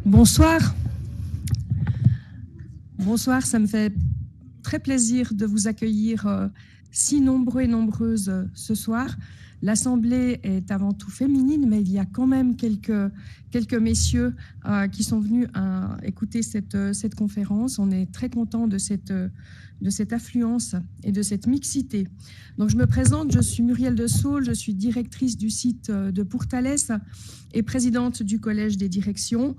Bonsoir. Bonsoir, ça me fait très plaisir de vous accueillir si nombreux et nombreuses ce soir. L'Assemblée est avant tout féminine, mais il y a quand même quelques messieurs qui sont venus écouter cette conférence. On est très content de cette affluence et de cette mixité. Donc je me présente, je suis Muriel de Saule, je suis directrice du site de Pourtalès et présidente du Collège des directions.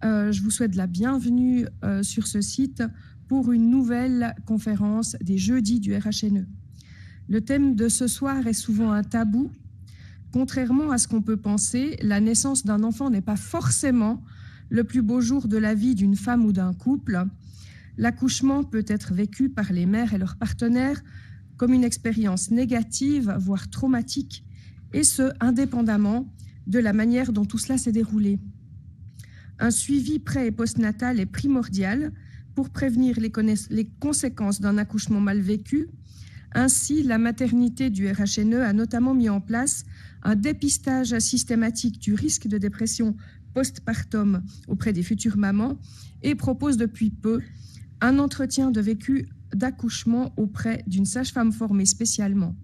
Je vous souhaite la bienvenue sur ce site pour une nouvelle conférence des jeudis du RHNE. Le thème de ce soir est souvent un tabou. Contrairement à ce qu'on peut penser, la naissance d'un enfant n'est pas forcément le plus beau jour de la vie d'une femme ou d'un couple. L'accouchement peut être vécu par les mères et leurs partenaires comme une expérience négative, voire traumatique, et ce, indépendamment de la manière dont tout cela s'est déroulé. Un suivi pré- et postnatal est primordial pour prévenir les conséquences d'un accouchement mal vécu. Ainsi, la maternité du RHNE a notamment mis en place un dépistage systématique du risque de dépression postpartum auprès des futures mamans et propose depuis peu un entretien de vécu d'accouchement auprès d'une sage-femme formée spécialement.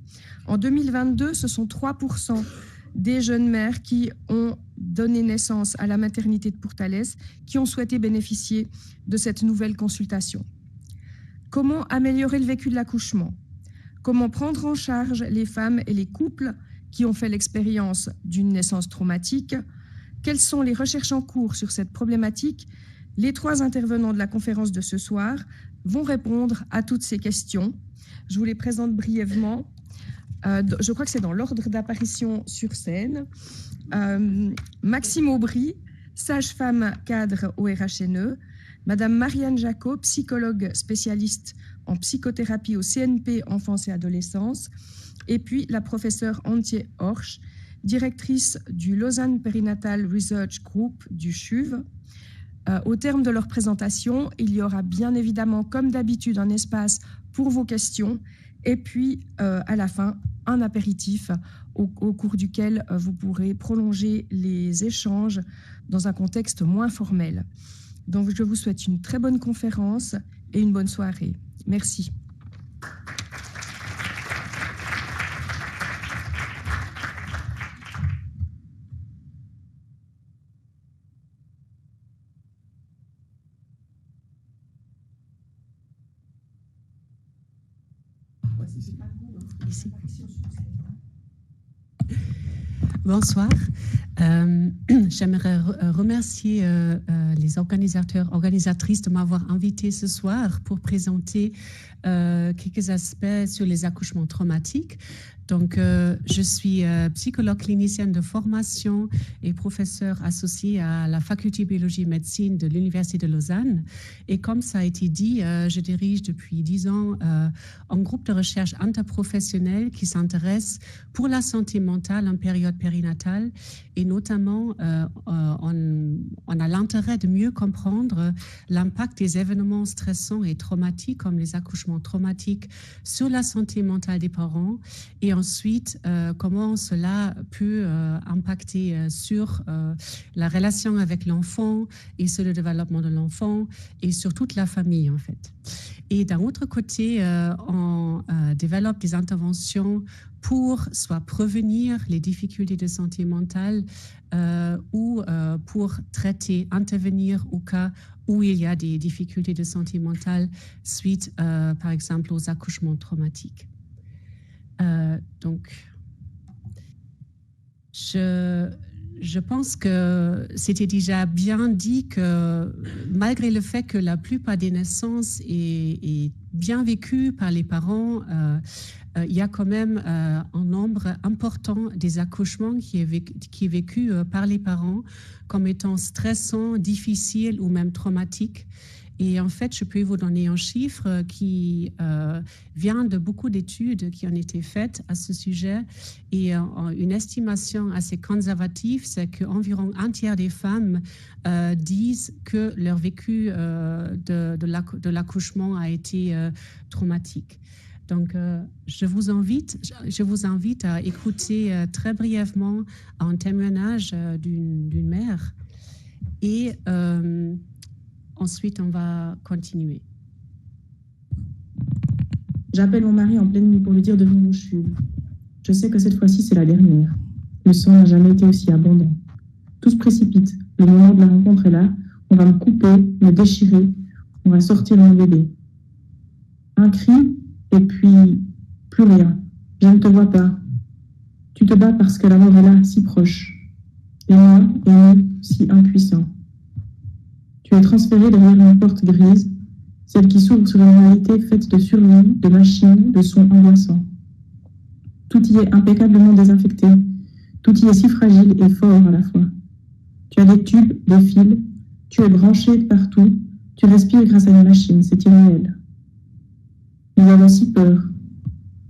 En 2022, ce sont 3% des jeunes mères qui ont donné naissance à la maternité de Pourtalès qui ont souhaité bénéficier de cette nouvelle consultation. Comment améliorer le vécu de l'accouchement ? Comment prendre en charge les femmes et les couples qui ont fait l'expérience d'une naissance traumatique? Quelles sont les recherches en cours sur cette problématique? Les 3 intervenants de la conférence de ce soir vont répondre à toutes ces questions. Je vous les présente brièvement. Je crois que c'est dans l'ordre d'apparition sur scène. Maxime Aubry, sage-femme cadre au RHNE. Madame Marianne Jacot, psychologue spécialiste en psychothérapie au CNP Enfance et Adolescence, et puis la professeure Antje Horsch, directrice du Lausanne Perinatal Research Group du CHUV. Au terme de leur présentation, il y aura bien évidemment, comme d'habitude, un espace pour vos questions, et puis à la fin, un apéritif au cours duquel vous pourrez prolonger les échanges dans un contexte moins formel. Donc, je vous souhaite une très bonne conférence et une bonne soirée. Merci. Bonsoir. J'aimerais remercier les organisatrices de m'avoir invité ce soir pour présenter quelques aspects sur les accouchements traumatiques. Donc, je suis psychologue clinicienne de formation et professeure associée à la faculté biologie et médecine de l'Université de Lausanne. Et comme ça a été dit, je dirige depuis 10 ans un groupe de recherche interprofessionnel qui s'intéresse pour la santé mentale en période périnatale. Et notamment, on a l'intérêt de mieux comprendre l'impact des événements stressants et traumatiques comme les accouchements traumatiques sur la santé mentale des parents et ensuite comment cela peut impacter sur la relation avec l'enfant et sur le développement de l'enfant et sur toute la famille en fait. Et d'un autre côté, on développe des interventions pour soit prévenir les difficultés de santé mentale ou pour traiter, intervenir au cas où il y a des difficultés de santé mentale suite, par exemple, aux accouchements traumatiques. Donc, je pense que c'était déjà bien dit que malgré le fait que la plupart des naissances est bien vécue par les parents, il y a quand même un nombre important des accouchements qui est vécu par les parents comme étant stressant, difficile ou même traumatique. Et en fait, je peux vous donner un chiffre qui vient de beaucoup d'études qui ont été faites à ce sujet. Et une estimation assez conservative, c'est qu'environ un tiers des femmes disent que leur vécu de l'accouchement a été traumatique. Donc, je vous invite à écouter très brièvement un témoignage d'une mère. Et ensuite, on va continuer. J'appelle mon mari en pleine nuit pour lui dire de venir au CHUV. Je sais que cette fois-ci, c'est la dernière. Le sang n'a jamais été aussi abondant. Tout se précipite. Le moment de la rencontre est là. On va me couper, me déchirer. On va sortir mon bébé. Un cri, et puis plus rien. Je ne te vois pas. Tu te bats parce que la mort est là, si proche. Et moi, nous, si impuissants. Tu es transféré derrière une porte grise, celle qui s'ouvre sur une réalité faite de survie, de machines, de sons angoissants. Tout y est impeccablement désinfecté. Tout y est si fragile et fort à la fois. Tu as des tubes, des fils. Tu es branché de partout. Tu respires grâce à une machine. C'est irréel. Nous avons si peur.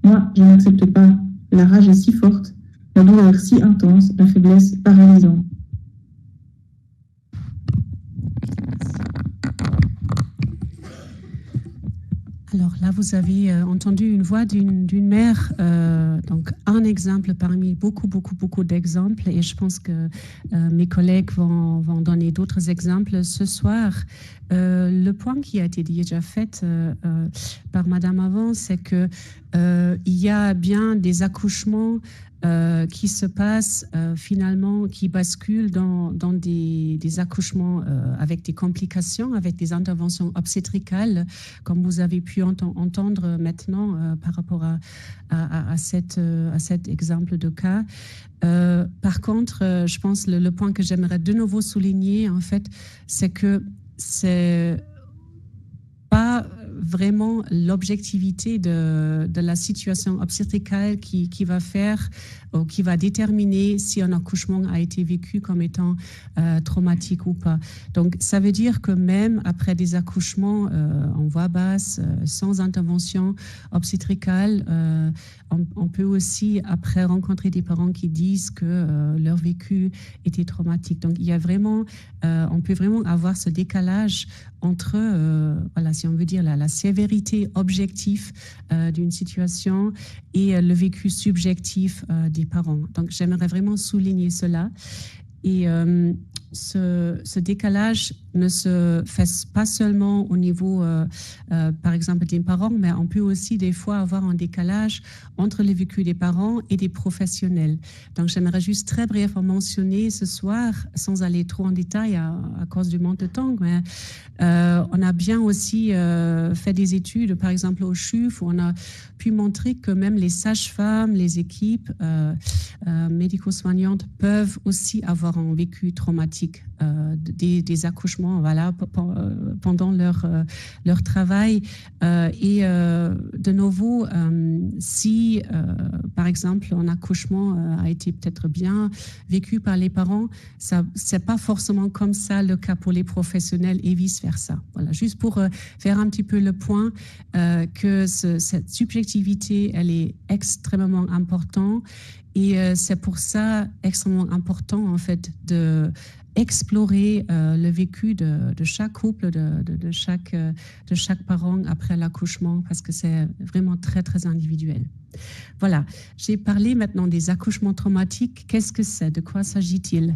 Moi, je n'accepte pas. La rage est si forte, la douleur si intense, la faiblesse paralysante. Alors là, vous avez entendu une voix d'une mère, donc un exemple parmi beaucoup d'exemples, et je pense que mes collègues vont donner d'autres exemples ce soir. Le point qui a été déjà fait par Madame avant, c'est que il y a bien des accouchements qui se passent finalement, qui basculent dans des accouchements avec des complications, avec des interventions obstétricales, comme vous avez pu entendre maintenant par rapport à cet exemple de cas. Par contre, je pense le point que j'aimerais de nouveau souligner, en fait, c'est que c'est pas vraiment l'objectivité de la situation obstétricale qui va faire ou qui va déterminer si un accouchement a été vécu comme étant traumatique ou pas. Donc, ça veut dire que même après des accouchements en voix basse, sans intervention obstétricale, on peut aussi après rencontrer des parents qui disent que leur vécu était traumatique. Donc, il y a vraiment, on peut vraiment avoir ce décalage entre, voilà, si on veut dire la sévérité objective d'une situation et le vécu subjectif des parents. Donc, j'aimerais vraiment souligner cela. Et ce décalage ne se fait pas seulement au niveau, par exemple, des parents, mais on peut aussi des fois avoir un décalage entre le vécu des parents et des professionnels. Donc, j'aimerais juste très brièvement mentionner ce soir, sans aller trop en détail à cause du manque de temps, mais on a bien aussi fait des études, par exemple au CHUV, où on a pu montrer que même les sages-femmes, les équipes médico-soignantes peuvent aussi avoir un vécu traumatique des accouchements, voilà, pendant leur travail. Et de nouveau, si, par exemple, un accouchement a été peut-être bien vécu par les parents, c'est pas forcément comme ça le cas pour les professionnels et vice-versa. Voilà, juste pour faire un petit peu le point que cette subjectivité, elle est extrêmement importante. Et c'est pour ça extrêmement important, en fait, de explorer le vécu de chaque couple, de chaque parent après l'accouchement, parce que c'est vraiment très, très individuel. Voilà, j'ai parlé maintenant des accouchements traumatiques. Qu'est-ce que c'est? De quoi s'agit-il?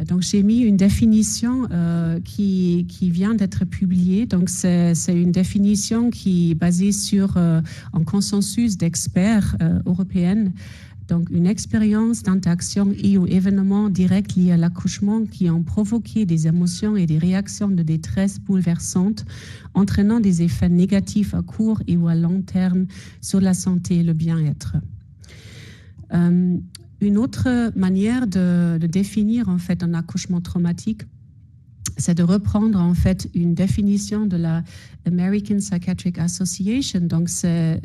Donc, j'ai mis une définition qui vient d'être publiée. Donc, c'est une définition qui est basée sur un consensus d'experts européens. Donc, une expérience d'interaction et ou événements directs liés à l'accouchement qui ont provoqué des émotions et des réactions de détresse bouleversantes, entraînant des effets négatifs à court et ou à long terme sur la santé et le bien-être. Une autre manière de définir en fait un accouchement traumatique, c'est de reprendre en fait une définition de la American Psychiatric Association. Donc, c'est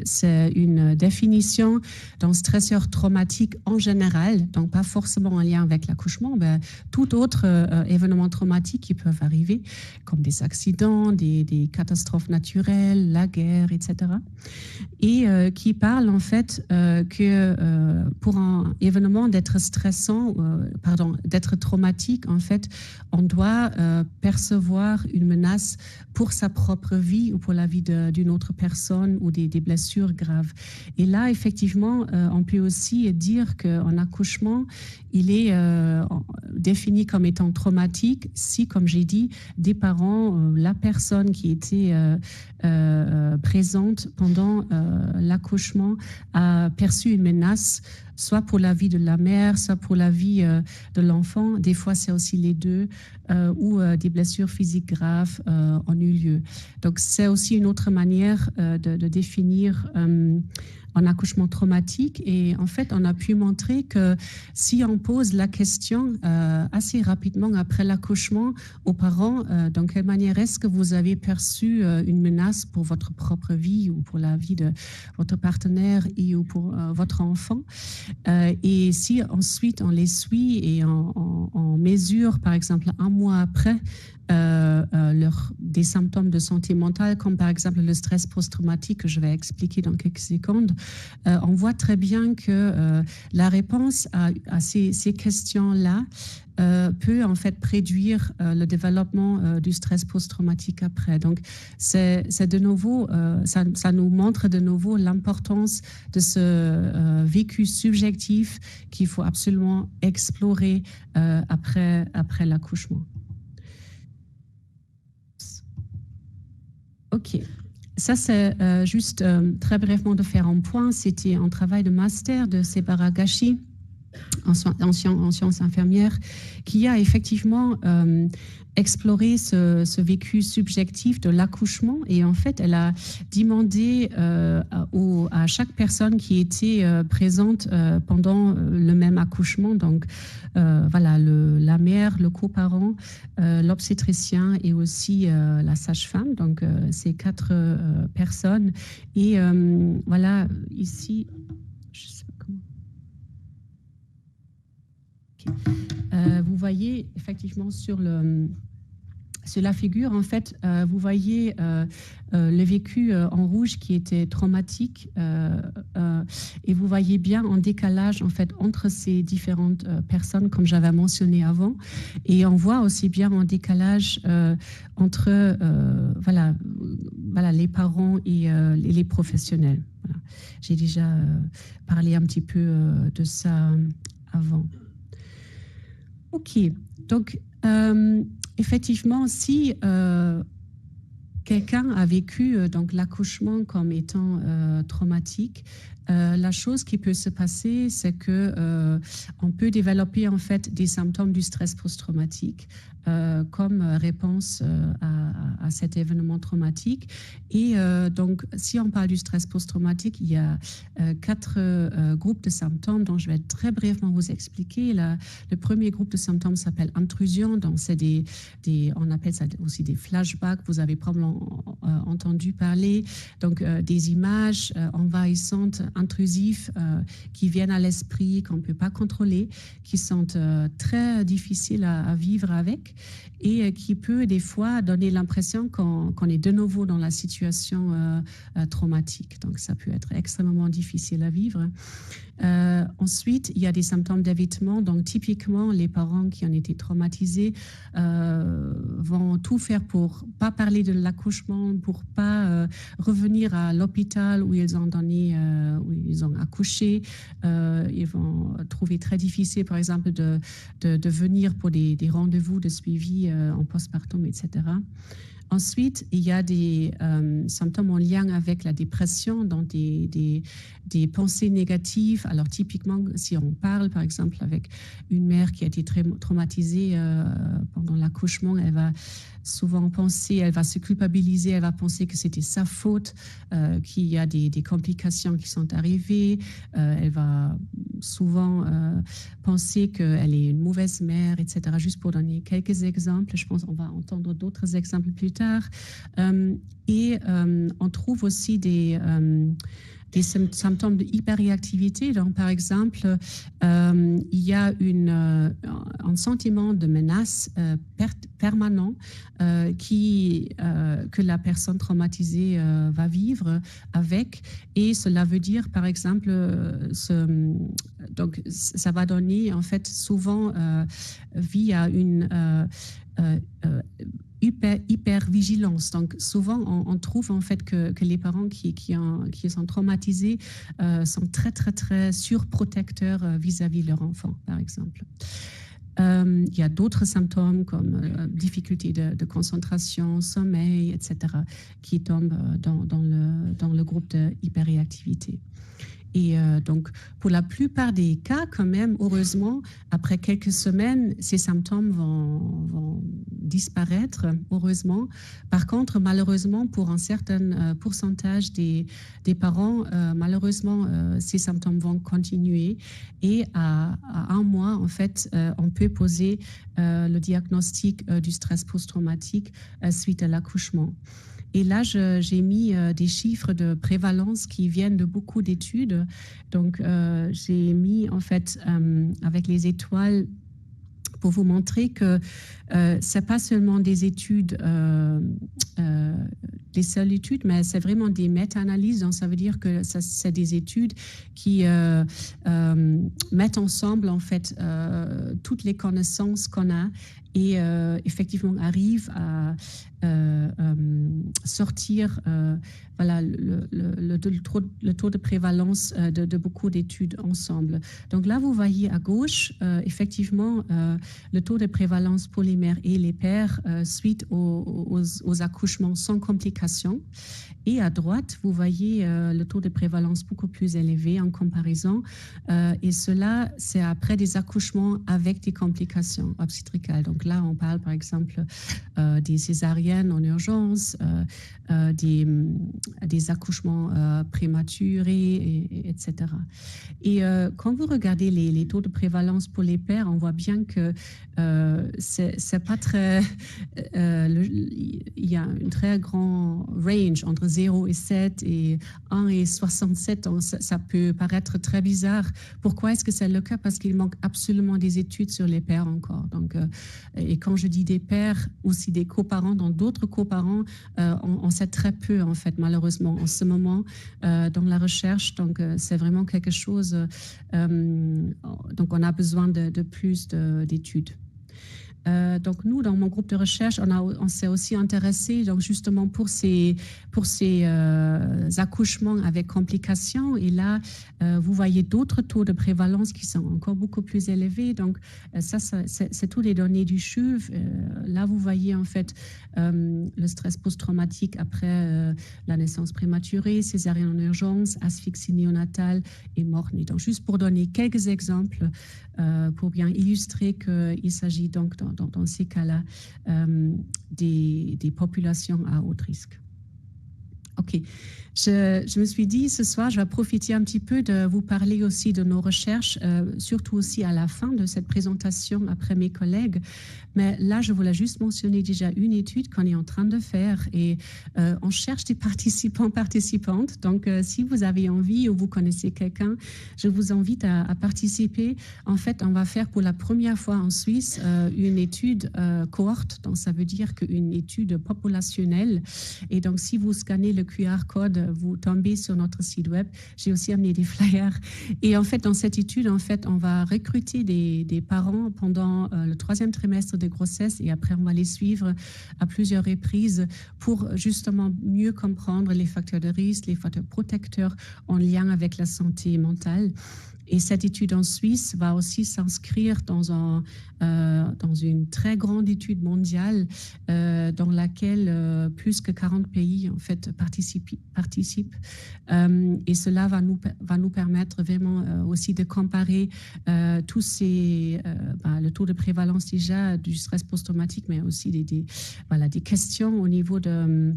une définition d'un stresseur traumatique en général, donc pas forcément en lien avec l'accouchement, mais tout autre événement traumatique qui peuvent arriver, comme des accidents, des catastrophes naturelles, la guerre, etc. Et qui parle en fait que pour un événement d'être stressant, d'être traumatique, en fait, on doit percevoir une menace pour sa propre vie ou pour la vie d'une autre personne ou des blessures graves. Et là, effectivement, on peut aussi dire qu'en accouchement, il est défini comme étant traumatique si, comme j'ai dit, des parents, la personne qui était présente pendant l'accouchement a perçu une menace, soit pour la vie de la mère, soit pour la vie de l'enfant. Des fois, c'est aussi les deux, ou des blessures physiques graves ont eu lieu. Donc, c'est aussi une autre manière de définir un accouchement traumatique. Et en fait, on a pu montrer que si on pose la question assez rapidement après l'accouchement aux parents, dans quelle manière est-ce que vous avez perçu une menace pour votre propre vie ou pour la vie de votre partenaire ou pour votre enfant, et si ensuite on les suit et on mesure, par exemple, un mois après, des symptômes de santé mentale, comme par exemple le stress post-traumatique que je vais expliquer dans quelques secondes, on voit très bien que la réponse à ces questions-là peut en fait prédire le développement du stress post-traumatique après. Donc, c'est de nouveau, ça nous montre de nouveau l'importance de ce vécu subjectif qu'il faut absolument explorer après l'accouchement. OK. Ça, c'est juste très brièvement de faire un point. C'était un travail de master de Sebara Gashi en sciences infirmières qui a effectivement exploré ce vécu subjectif de l'accouchement. Et en fait, elle a demandé à chaque personne qui était présente pendant le même accouchement, donc voilà, la mère, le coparent, l'obstétricien et aussi la sage-femme, donc ces 4 personnes. Et voilà, ici, je sais pas comment. Okay. Vous voyez effectivement sur la figure, en fait, vous voyez le vécu en rouge qui était traumatique, et vous voyez bien en décalage en fait entre ces différentes personnes, comme j'avais mentionné avant, et on voit aussi bien en décalage entre voilà, les parents et les professionnels. Voilà. J'ai déjà parlé un petit peu de ça avant. OK, donc effectivement, si quelqu'un a vécu donc l'accouchement comme étant traumatique, la chose qui peut se passer, c'est que on peut développer en fait des symptômes du stress post-traumatique comme réponse à cet événement traumatique. Et donc, si on parle du stress post-traumatique, il y a 4 groupes de symptômes dont je vais très brièvement vous expliquer. Le premier groupe de symptômes s'appelle intrusion, donc c'est on appelle ça aussi des flashbacks, vous avez probablement entendu parler, donc des images envahissantes, intrusives, qui viennent à l'esprit, qu'on ne peut pas contrôler, qui sont très difficiles à vivre avec, et qui peut des fois donner l'impression qu'on est de nouveau dans la situation traumatique. Donc ça peut être extrêmement difficile à vivre. Ensuite, il y a des symptômes d'évitement. Donc typiquement, les parents qui ont été traumatisés vont tout faire pour pas parler de l'accouchement, pour pas revenir à l'hôpital où ils ont accouché. Ils vont trouver très difficile, par exemple, de venir pour des rendez-vous de suivi en postpartum, etc. Ensuite, il y a des symptômes en lien avec la dépression, donc des pensées négatives. Alors typiquement, si on parle par exemple avec une mère qui a été très traumatisée pendant l'accouchement, elle va souvent penser, elle va se culpabiliser, elle va penser que c'était sa faute, qu'il y a des complications qui sont arrivées. Elle va souvent penser qu'elle est une mauvaise mère, etc. Juste pour donner quelques exemples, je pense qu'on va entendre d'autres exemples plus tard. Et on trouve aussi des symptômes de hyperréactivité. Donc, par exemple, il y a un sentiment de menace permanent que la personne traumatisée va vivre avec. Et cela veut dire, par exemple, donc ça va donner en fait souvent vie à une hyper-vigilance. Donc, souvent, on trouve en fait que les parents qui sont traumatisés sont très, très, très surprotecteurs vis-à-vis de leur enfant, par exemple. Il y a d'autres symptômes comme difficulté de concentration, sommeil, etc., qui tombent dans le groupe de hyperréactivité. Et donc, pour la plupart des cas, quand même, heureusement, après quelques semaines, ces symptômes vont disparaître, heureusement. Par contre, malheureusement, pour un certain pourcentage des parents, malheureusement, ces symptômes vont continuer. Et à 1 mois, en fait, on peut poser le diagnostic du stress post-traumatique suite à l'accouchement. Et là, j'ai mis des chiffres de prévalence qui viennent de beaucoup d'études. Donc, j'ai mis, en fait, avec les étoiles, pour vous montrer que ce n'est pas seulement des études, des seules études, mais c'est vraiment des méta-analyses. Donc, ça veut dire que c'est des études qui mettent ensemble, en fait, toutes les connaissances qu'on a et effectivement arrivent à sortir voilà, le taux de prévalence de beaucoup d'études ensemble. Donc là, vous voyez à gauche, effectivement, le taux de prévalence pour les mères et les pères suite aux accouchements sans complications. Et à droite, vous voyez le taux de prévalence beaucoup plus élevé en comparaison. Et cela, c'est après des accouchements avec des complications obstétricales. Donc là, on parle par exemple des césariennes en urgence, des accouchements prématurés, etc. Et quand vous regardez les taux de prévalence pour les pères, on voit bien que c'est pas très... il y a un très grand range entre 0 et 7 et 1 et 67. Donc ça peut paraître très bizarre. Pourquoi est-ce que c'est le cas? Parce qu'il manque absolument des études sur les pères encore. Donc, et quand je dis des pères, aussi des coparents, dans d'autres coparents, on sait très peu, en fait, malheureusement, en ce moment, dans la recherche. Donc, c'est vraiment quelque chose... donc, on a besoin de plus d'études. Donc nous, dans mon groupe de recherche, on s'est aussi intéressé donc justement pour ces accouchements avec complications. Et là, vous voyez d'autres taux de prévalence qui sont encore beaucoup plus élevés. Donc ça c'est tous les données du CHUV. Là, vous voyez en fait le stress post-traumatique après la naissance prématurée, césarienne en urgence, asphyxie néonatale et mort-née. Donc juste pour donner quelques exemples pour bien illustrer qu'il s'agit donc dans ces cas-là des populations à haut risque. OK. Je me suis dit ce soir, je vais profiter un petit peu de vous parler aussi de nos recherches, surtout aussi à la fin de cette présentation après mes collègues. Mais là, je voulais juste mentionner déjà une étude qu'on est en train de faire et on cherche des participantes. Donc, si vous avez envie ou vous connaissez quelqu'un, je vous invite à participer. En fait, on va faire pour la première fois en Suisse une étude cohorte. Donc, ça veut dire qu'une étude populationnelle. Et donc, si vous scannez le QR code, vous tombez sur notre site web. J'ai aussi amené des flyers. Et en fait, dans cette étude, en fait, on va recruter des parents pendant le 3e trimestre de grossesse et après, on va les suivre à plusieurs reprises pour justement mieux comprendre les facteurs de risque, les facteurs protecteurs en lien avec la santé mentale. Et cette étude en Suisse va aussi s'inscrire dans une très grande étude mondiale dans laquelle plus que 40 pays en fait participent. Et cela va nous permettre vraiment aussi de comparer tous ces le taux de prévalence déjà du stress post-traumatique, mais aussi des questions au niveau de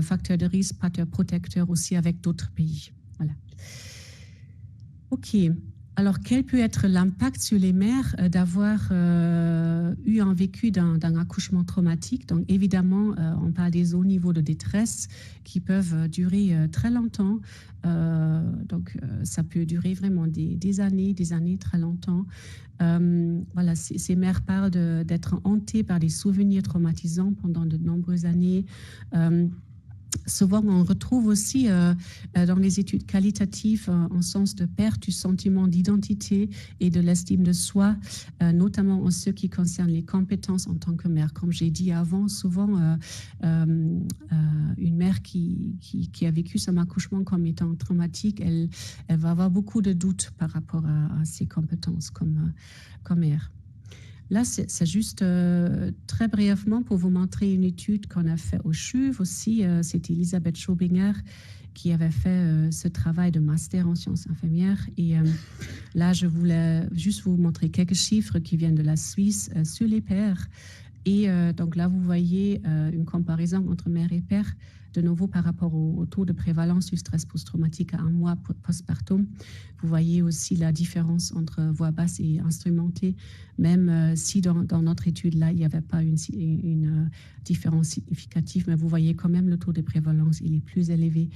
facteurs de risque, facteurs protecteurs aussi avec d'autres pays. Voilà. OK. Alors, quel peut être l'impact sur les mères d'avoir eu ont vécu d'un accouchement traumatique. Donc évidemment, on parle des hauts niveaux de détresse qui peuvent durer très longtemps. Ça peut durer vraiment des années, très longtemps. Voilà, ces mères parlent d'être hantées par des souvenirs traumatisants pendant de nombreuses années. Souvent, on retrouve aussi dans les études qualitatives un sens de perte du sentiment d'identité et de l'estime de soi, notamment en ce qui concerne les compétences en tant que mère. Comme j'ai dit avant, souvent, une mère qui a vécu son accouchement comme étant traumatique, elle va avoir beaucoup de doutes par rapport à ses compétences comme mère. Là, c'est juste très brièvement pour vous montrer une étude qu'on a faite au CHUV aussi. C'était Elisabeth Schobinger qui avait fait ce travail de master en sciences infirmières. Et là, je voulais juste vous montrer quelques chiffres qui viennent de la Suisse sur les pères. Et donc là, vous voyez une comparaison entre mère et père, de nouveau par rapport au taux de prévalence du stress post-traumatique à 1 mois postpartum. Vous voyez aussi la différence entre voix basse et instrumentée, même si dans notre étude-là, il n'y avait pas une différence significative, mais vous voyez quand même le taux de prévalence, il est plus élevé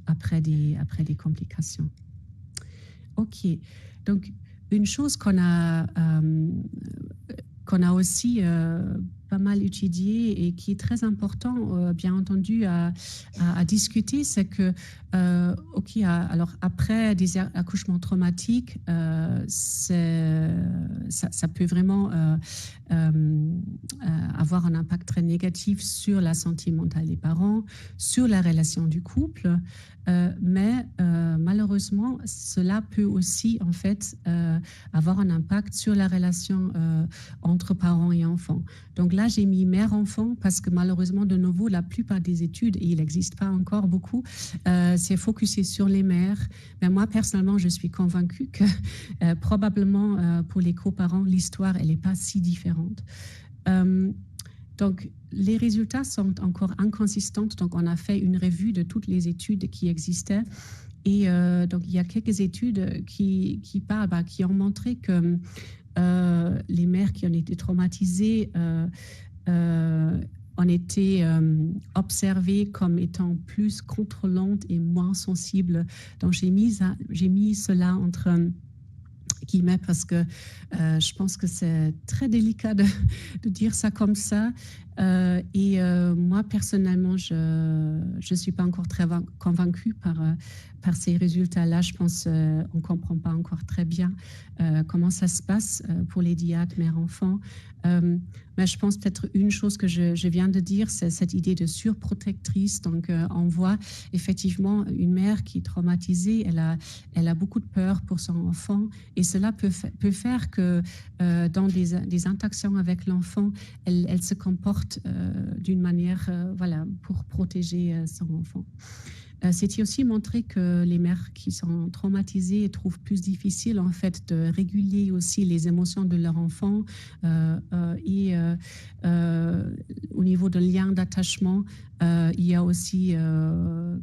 après des complications. OK, donc une chose qu'on a aussi pas mal étudié et qui est très important, bien entendu, à discuter, c'est que, alors après des accouchements traumatiques, ça peut vraiment avoir un impact très négatif sur la santé mentale des parents, sur la relation du couple, mais malheureusement, cela peut aussi, en fait, avoir un impact sur la relation entre parents et enfants. Donc là, j'ai mis mère-enfant parce que malheureusement, de nouveau, la plupart des études, et il n'existe pas encore beaucoup, c'est focusé sur les mères. Mais moi, personnellement, je suis convaincue que probablement pour les coparents, l'histoire, elle n'est pas si différente. Donc, les résultats sont encore inconsistants. Donc, on a fait une revue de toutes les études qui existaient. Et donc, il y a quelques études qui parlent, qui ont montré que les mères qui ont été traumatisées ont été observées comme étant plus contrôlantes et moins sensibles. Donc, j'ai mis cela entre guillemets parce que je pense que c'est très délicat de dire ça comme ça. Et moi, personnellement, je ne suis pas encore très convaincue par ces résultats-là. Je pense qu'on ne comprend pas encore très bien comment ça se passe pour les diaques mère-enfant. Mais je pense peut-être une chose que je viens de dire, c'est cette idée de surprotectrice. Donc, on voit effectivement une mère qui est traumatisée, elle a beaucoup de peur pour son enfant et cela peut faire que dans des interactions avec l'enfant, elle se comporte d'une manière pour protéger son enfant. C'est aussi montré que les mères qui sont traumatisées trouvent plus difficile en fait de réguler aussi les émotions de leur enfant et au niveau de lien d'attachement, il y a aussi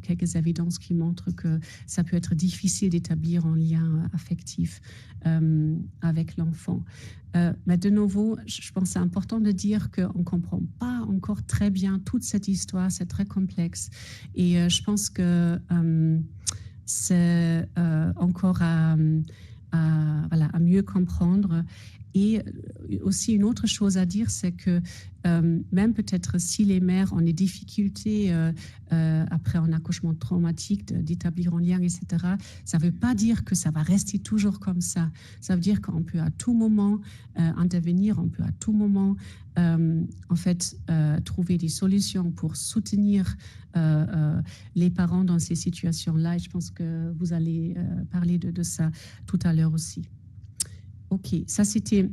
quelques évidences qui montrent que ça peut être difficile d'établir un lien affectif avec l'enfant. Mais de nouveau, je pense que c'est important de dire qu'on ne comprend pas encore très bien toute cette histoire, c'est très complexe. Et je pense que c'est encore à mieux comprendre. Et aussi une autre chose à dire, c'est que même peut-être si les mères ont des difficultés après un accouchement traumatique d'établir un lien, etc., ça ne veut pas dire que ça va rester toujours comme ça. Ça veut dire qu'on peut à tout moment intervenir, on peut à tout moment trouver des solutions pour soutenir les parents dans ces situations-là. Et je pense que vous allez parler de ça tout à l'heure aussi. OK, ça c'était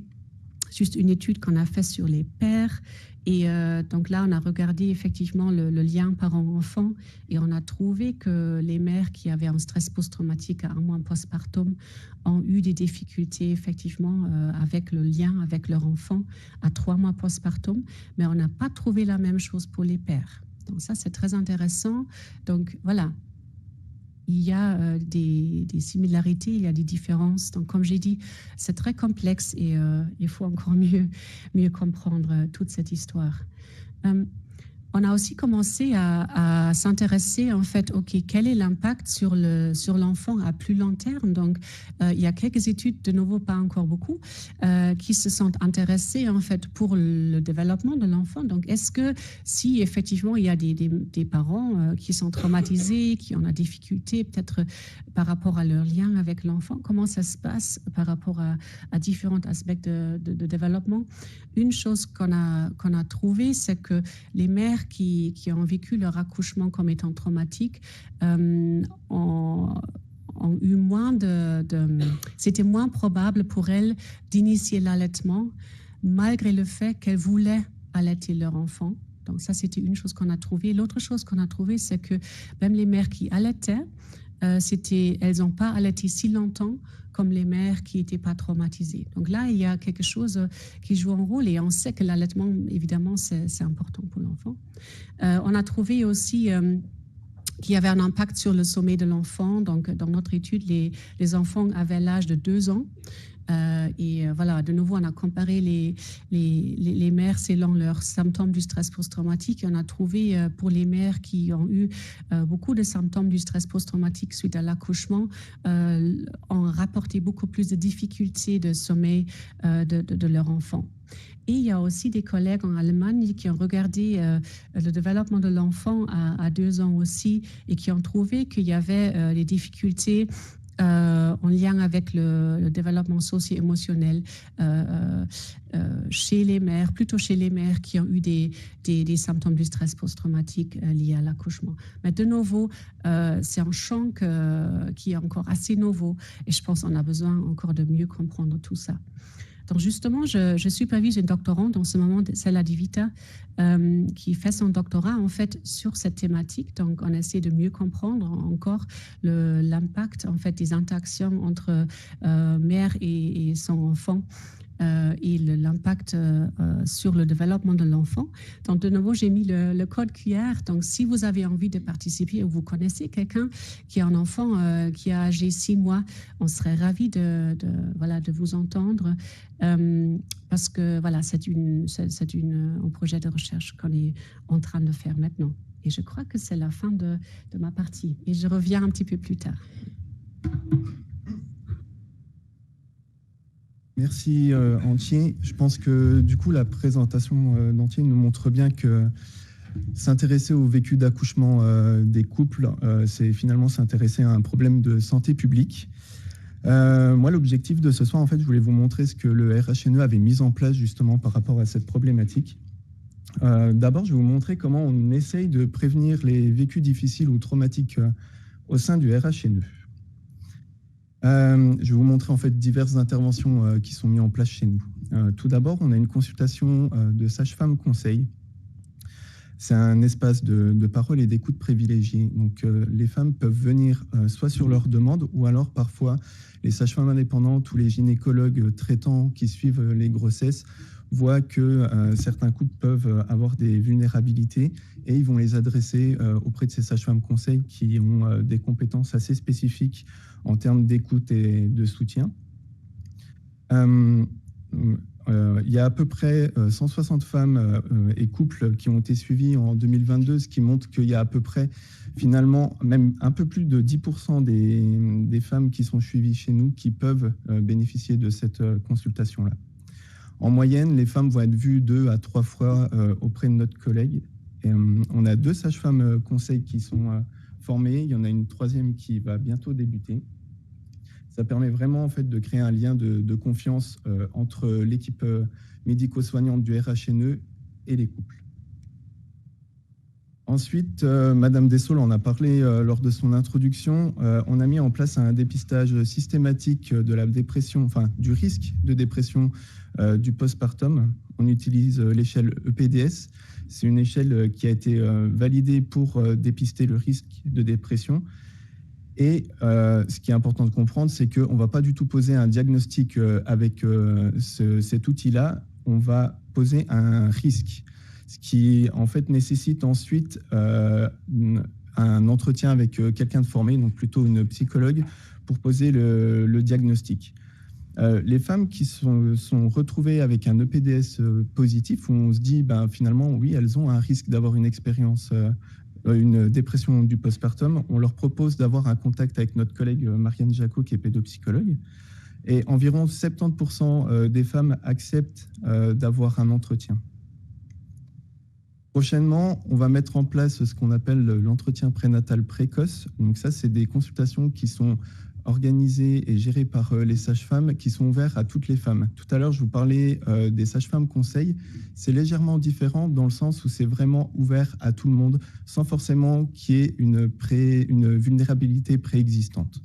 juste une étude qu'on a faite sur les pères. Et donc là, on a regardé effectivement le lien parent-enfant et on a trouvé que les mères qui avaient un stress post-traumatique à 1 mois postpartum ont eu des difficultés effectivement avec le lien avec leur enfant à 3 mois postpartum, mais on n'a pas trouvé la même chose pour les pères. Donc ça, c'est très intéressant. Donc voilà. il y a des similarités, il y a des différences. Donc, comme j'ai dit, c'est très complexe et il faut encore mieux comprendre toute cette histoire. On a aussi commencé à s'intéresser, en fait, OK, quel est l'impact sur l'enfant à plus long terme? Donc, il y a quelques études, de nouveau, pas encore beaucoup, qui se sont intéressées, en fait, pour le développement de l'enfant. Donc, est-ce que si, effectivement, il y a des parents qui sont traumatisés, qui ont des difficultés, peut-être par rapport à leur lien avec l'enfant, comment ça se passe par rapport à différents aspects de développement? Une chose qu'on a trouvée, c'est que les mères qui ont vécu leur accouchement comme étant traumatique ont eu c'était moins probable pour elles d'initier l'allaitement malgré le fait qu'elles voulaient allaiter leur enfant. Donc ça, c'était une chose qu'on a trouvée. L'autre chose qu'on a trouvée, c'est que même les mères qui allaitaient, elles n'ont pas allaité si longtemps comme les mères qui n'étaient pas traumatisées. Donc là, il y a quelque chose qui joue un rôle et on sait que l'allaitement, évidemment, c'est important pour l'enfant. On a trouvé aussi qu'il y avait un impact sur le sommeil de l'enfant. Donc, dans notre étude, les enfants avaient l'âge de 2 ans. Voilà, de nouveau, on a comparé les mères selon leurs symptômes du stress post-traumatique. On a trouvé pour les mères qui ont eu beaucoup de symptômes du stress post-traumatique suite à l'accouchement, ont rapporté beaucoup plus de difficultés de sommeil de leur enfant. Et il y a aussi des collègues en Allemagne qui ont regardé le développement de l'enfant à 2 ans aussi et qui ont trouvé qu'il y avait des difficultés en lien avec le développement socio-émotionnel chez les mères, plutôt chez les mères qui ont eu des symptômes du stress post-traumatique liés à l'accouchement. Mais de nouveau, c'est un champ qui est encore assez nouveau et je pense qu'on a besoin encore de mieux comprendre tout ça. Donc justement, je supervise une doctorante en ce moment, Cella Di Vita, qui fait son doctorat en fait sur cette thématique. Donc on essaie de mieux comprendre encore l'impact en fait des interactions entre mère et son enfant. Et l'impact sur le développement de l'enfant. Donc, de nouveau, j'ai mis le code QR. Donc, si vous avez envie de participer ou vous connaissez quelqu'un qui a un enfant qui a âgé 6 mois, on serait ravis de vous entendre parce que voilà, c'est un projet de recherche qu'on est en train de faire maintenant. Et je crois que c'est la fin de ma partie. Et je reviens un petit peu plus tard. Merci Antje. Je pense que du coup la présentation d'Antje nous montre bien que s'intéresser au vécu d'accouchement des couples, c'est finalement s'intéresser à un problème de santé publique. Moi, l'objectif de ce soir, en fait, je voulais vous montrer ce que le RHNE avait mis en place justement par rapport à cette problématique. D'abord, je vais vous montrer comment on essaye de prévenir les vécus difficiles ou traumatiques au sein du RHNE. Je vais vous montrer en fait diverses interventions qui sont mises en place chez nous. Tout d'abord, on a une consultation de sage-femme conseil. C'est un espace de parole et d'écoute privilégié. Donc, les femmes peuvent venir soit sur leur demande ou alors parfois les sages-femmes indépendantes ou les gynécologues traitants qui suivent les grossesses voient que certains couples peuvent avoir des vulnérabilités et ils vont les adresser auprès de ces sages-femmes conseils qui ont des compétences assez spécifiques en termes d'écoute et de soutien. Il y a à peu près 160 femmes et couples qui ont été suivis en 2022, ce qui montre qu'il y a à peu près, finalement, même un peu plus de 10% des femmes qui sont suivies chez nous qui peuvent bénéficier de cette consultation-là. En moyenne, les femmes vont être vues 2 à 3 fois auprès de notre collègue. Et, on a 2 sages-femmes conseils qui sont formées. Il y en a une 3e qui va bientôt débuter. Ça permet vraiment en fait, de créer un lien de confiance entre l'équipe médico-soignante du RHNE et les couples. Ensuite, Madame Dessol en a parlé lors de son introduction. On a mis en place un dépistage systématique de la dépression, enfin du risque de dépression du postpartum. On utilise l'échelle EPDS. C'est une échelle qui a été validée pour dépister le risque de dépression. Et ce qui est important de comprendre, c'est qu'on ne va pas du tout poser un diagnostic avec cet outil-là. On va poser un risque, ce qui en fait nécessite ensuite un un entretien avec quelqu'un de formé, donc plutôt une psychologue, pour poser le diagnostic. Les femmes qui sont retrouvées avec un EPDS positif, où on se dit finalement, oui, elles ont un risque d'avoir une expérience, une dépression du postpartum, on leur propose d'avoir un contact avec notre collègue Marianne Jacot, qui est pédopsychologue. Et environ 70% des femmes acceptent d'avoir un entretien. Prochainement, on va mettre en place ce qu'on appelle l'entretien prénatal précoce. Donc ça, c'est des consultations qui sont organisées et gérées par les sages-femmes, qui sont ouvertes à toutes les femmes. Tout à l'heure, je vous parlais des sages-femmes conseils. C'est légèrement différent dans le sens où c'est vraiment ouvert à tout le monde, sans forcément qu'il y ait une vulnérabilité préexistante.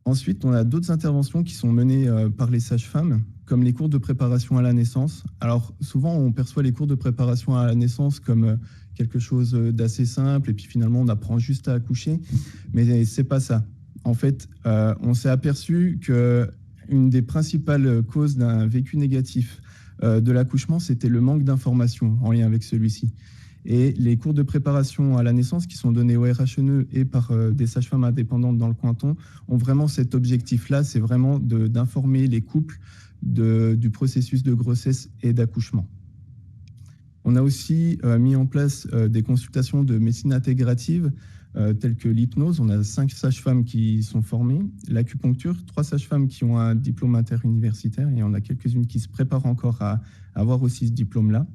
Ensuite, on a d'autres interventions qui sont menées par les sages-femmes, comme les cours de préparation à la naissance. Alors, souvent, on perçoit les cours de préparation à la naissance comme quelque chose d'assez simple, et puis finalement, on apprend juste à accoucher, mais c'est pas ça. En fait, on s'est aperçu qu'une des principales causes d'un vécu négatif de l'accouchement, c'était le manque d'informations en lien avec celui-ci. Et les cours de préparation à la naissance qui sont donnés au RHNE et par des sages-femmes indépendantes dans le canton ont vraiment cet objectif-là, c'est vraiment d'informer les couples du processus de grossesse et d'accouchement. On a aussi mis en place des consultations de médecine intégrative telles que l'hypnose. On a 5 sages-femmes qui sont formées, l'acupuncture, 3 sages-femmes qui ont un diplôme interuniversitaire et on a quelques-unes qui se préparent encore à avoir aussi ce diplôme-là.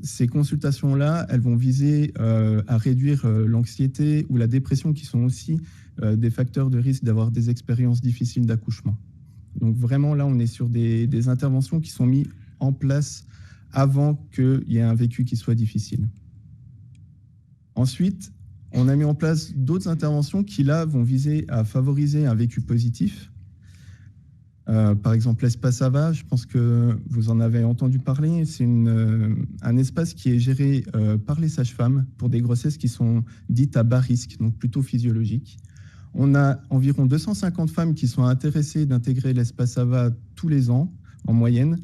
Ces consultations-là, elles vont viser à réduire l'anxiété ou la dépression qui sont aussi des facteurs de risque d'avoir des expériences difficiles d'accouchement. Donc vraiment là, on est sur des interventions qui sont mises en place avant qu'il y ait un vécu qui soit difficile. Ensuite, on a mis en place d'autres interventions qui là vont viser à favoriser un vécu positif. Par exemple, l'espace AVA, je pense que vous en avez entendu parler. C'est un espace qui est géré par les sages-femmes pour des grossesses qui sont dites à bas risque, donc plutôt physiologiques. On a environ 250 femmes qui sont intéressées d'intégrer l'espace AVA tous les ans, en moyenne.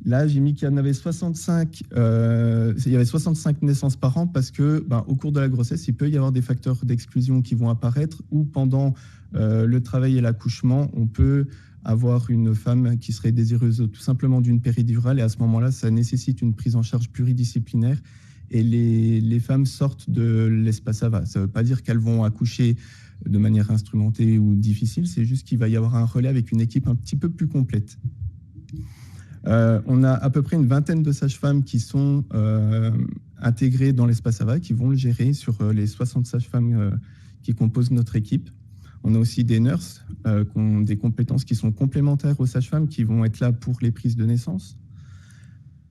Là, j'ai mis qu'il y en avait 65, il y avait 65 naissances par an parce que, au cours de la grossesse, il peut y avoir des facteurs d'exclusion qui vont apparaître ou pendant le travail et l'accouchement, on peut avoir une femme qui serait désireuse tout simplement d'une péridurale et à ce moment-là, ça nécessite une prise en charge pluridisciplinaire et les femmes sortent de l'espace AVA. Ça ne veut pas dire qu'elles vont accoucher de manière instrumentée ou difficile, c'est juste qu'il va y avoir un relais avec une équipe un petit peu plus complète. On a à peu près une vingtaine de sages-femmes qui sont intégrées dans l'espace AVA, qui vont le gérer sur les 60 sages-femmes qui composent notre équipe. On a aussi des nurses qui ont des compétences qui sont complémentaires aux sages-femmes, qui vont être là pour les prises de naissance.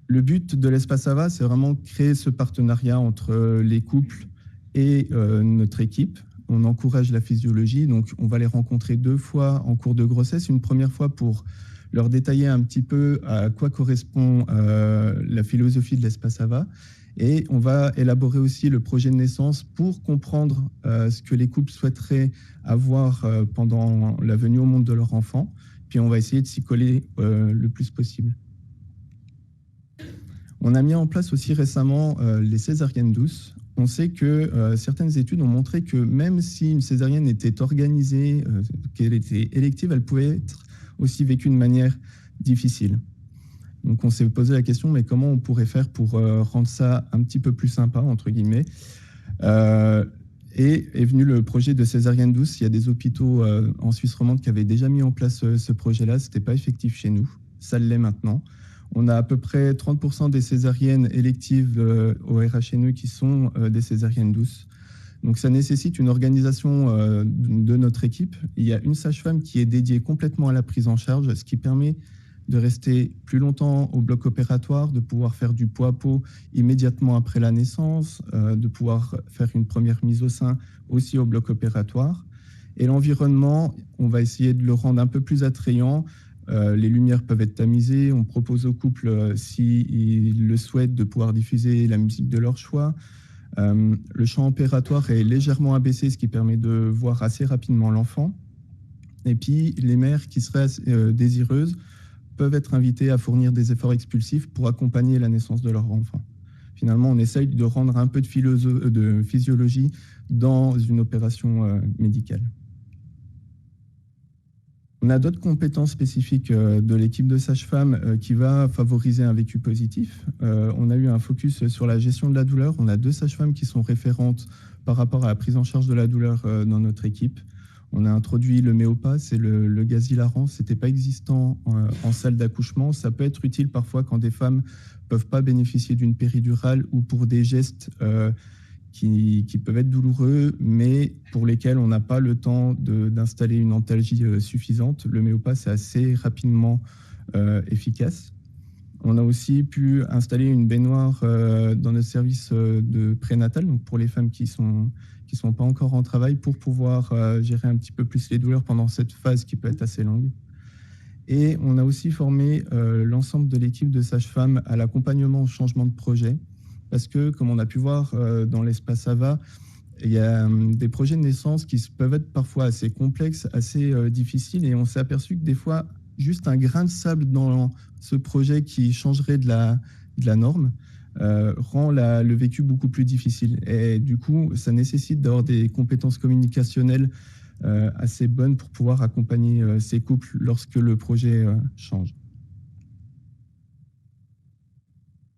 Le but de l'espace AVA, c'est vraiment créer ce partenariat entre les couples et notre équipe. On encourage la physiologie, donc on va les rencontrer 2 fois en cours de grossesse. Une première fois pour leur détailler un petit peu à quoi correspond la philosophie de l'espace AVA. Et on va élaborer aussi le projet de naissance pour comprendre ce que les couples souhaiteraient avoir pendant la venue au monde de leur enfant. Puis on va essayer de s'y coller le plus possible. On a mis en place aussi récemment les césariennes douces. On sait que certaines études ont montré que même si une césarienne était organisée, qu'elle était élective, elle pouvait être aussi vécue de manière difficile. Donc on s'est posé la question, mais comment on pourrait faire pour rendre ça un petit peu plus sympa, entre guillemets. Et est venu le projet de césarienne douce. Il y a des hôpitaux en Suisse romande qui avaient déjà mis en place ce projet-là. Ce n'était pas effectif chez nous, ça l'est maintenant. On a à peu près 30% des césariennes électives au RHNE qui sont des césariennes douces. Donc ça nécessite une organisation de notre équipe. Il y a une sage-femme qui est dédiée complètement à la prise en charge, ce qui permet de rester plus longtemps au bloc opératoire, de pouvoir faire du poids-peau immédiatement après la naissance, de pouvoir faire une première mise au sein aussi au bloc opératoire. Et l'environnement, on va essayer de le rendre un peu plus attrayant. Les lumières peuvent être tamisées. On propose aux couples, s'ils le souhaitent, de pouvoir diffuser la musique de leur choix. Le champ opératoire est légèrement abaissé, ce qui permet de voir assez rapidement l'enfant. Et puis, les mères qui seraient désireuses peuvent être invitées à fournir des efforts expulsifs pour accompagner la naissance de leur enfant. finalement, on essaye de rendre un peu de physiologie dans une opération médicale. On a d'autres compétences spécifiques de l'équipe de sages-femmes qui va favoriser un vécu positif. On a eu un focus sur la gestion de la douleur. On a 2 sages-femmes qui sont référentes par rapport à la prise en charge de la douleur dans notre équipe. On a introduit le Méopa, c'est le gaz hilarant. Ce n'était pas existant en salle d'accouchement. Ça peut être utile parfois quand des femmes ne peuvent pas bénéficier d'une péridurale ou pour des gestes qui peuvent être douloureux, mais pour lesquels on n'a pas le temps d'installer une antalgie suffisante. Le Méopa, c'est assez rapidement efficace. On a aussi pu installer une baignoire dans notre service de prénatal, donc pour les femmes qui sont pas encore en travail, pour pouvoir gérer un petit peu plus les douleurs pendant cette phase qui peut être assez longue. Et on a aussi formé l'ensemble de l'équipe de sages-femmes à l'accompagnement au changement de projet, parce que, comme on a pu voir dans l'espace AVA, il y a des projets de naissance qui peuvent être parfois assez complexes, assez difficiles, et on s'est aperçu que des fois, juste un grain de sable dans ce projet qui changerait de la norme rend le vécu beaucoup plus difficile. Et du coup, ça nécessite d'avoir des compétences communicationnelles assez bonnes pour pouvoir accompagner ces couples lorsque le projet change.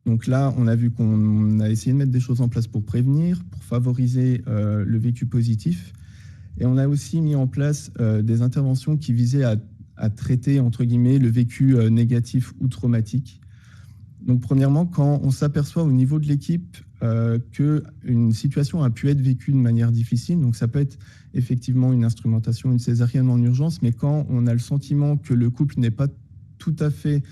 Donc là, on a vu qu'on a essayé de mettre des choses en place pour prévenir, pour favoriser le vécu positif. Et on a aussi mis en place des interventions qui visaient à traiter, entre guillemets, le vécu négatif ou traumatique. Donc premièrement, quand on s'aperçoit au niveau de l'équipe qu'une situation a pu être vécue de manière difficile, donc ça peut être effectivement une instrumentation, une césarienne en urgence, mais quand on a le sentiment que le couple n'est pas tout à fait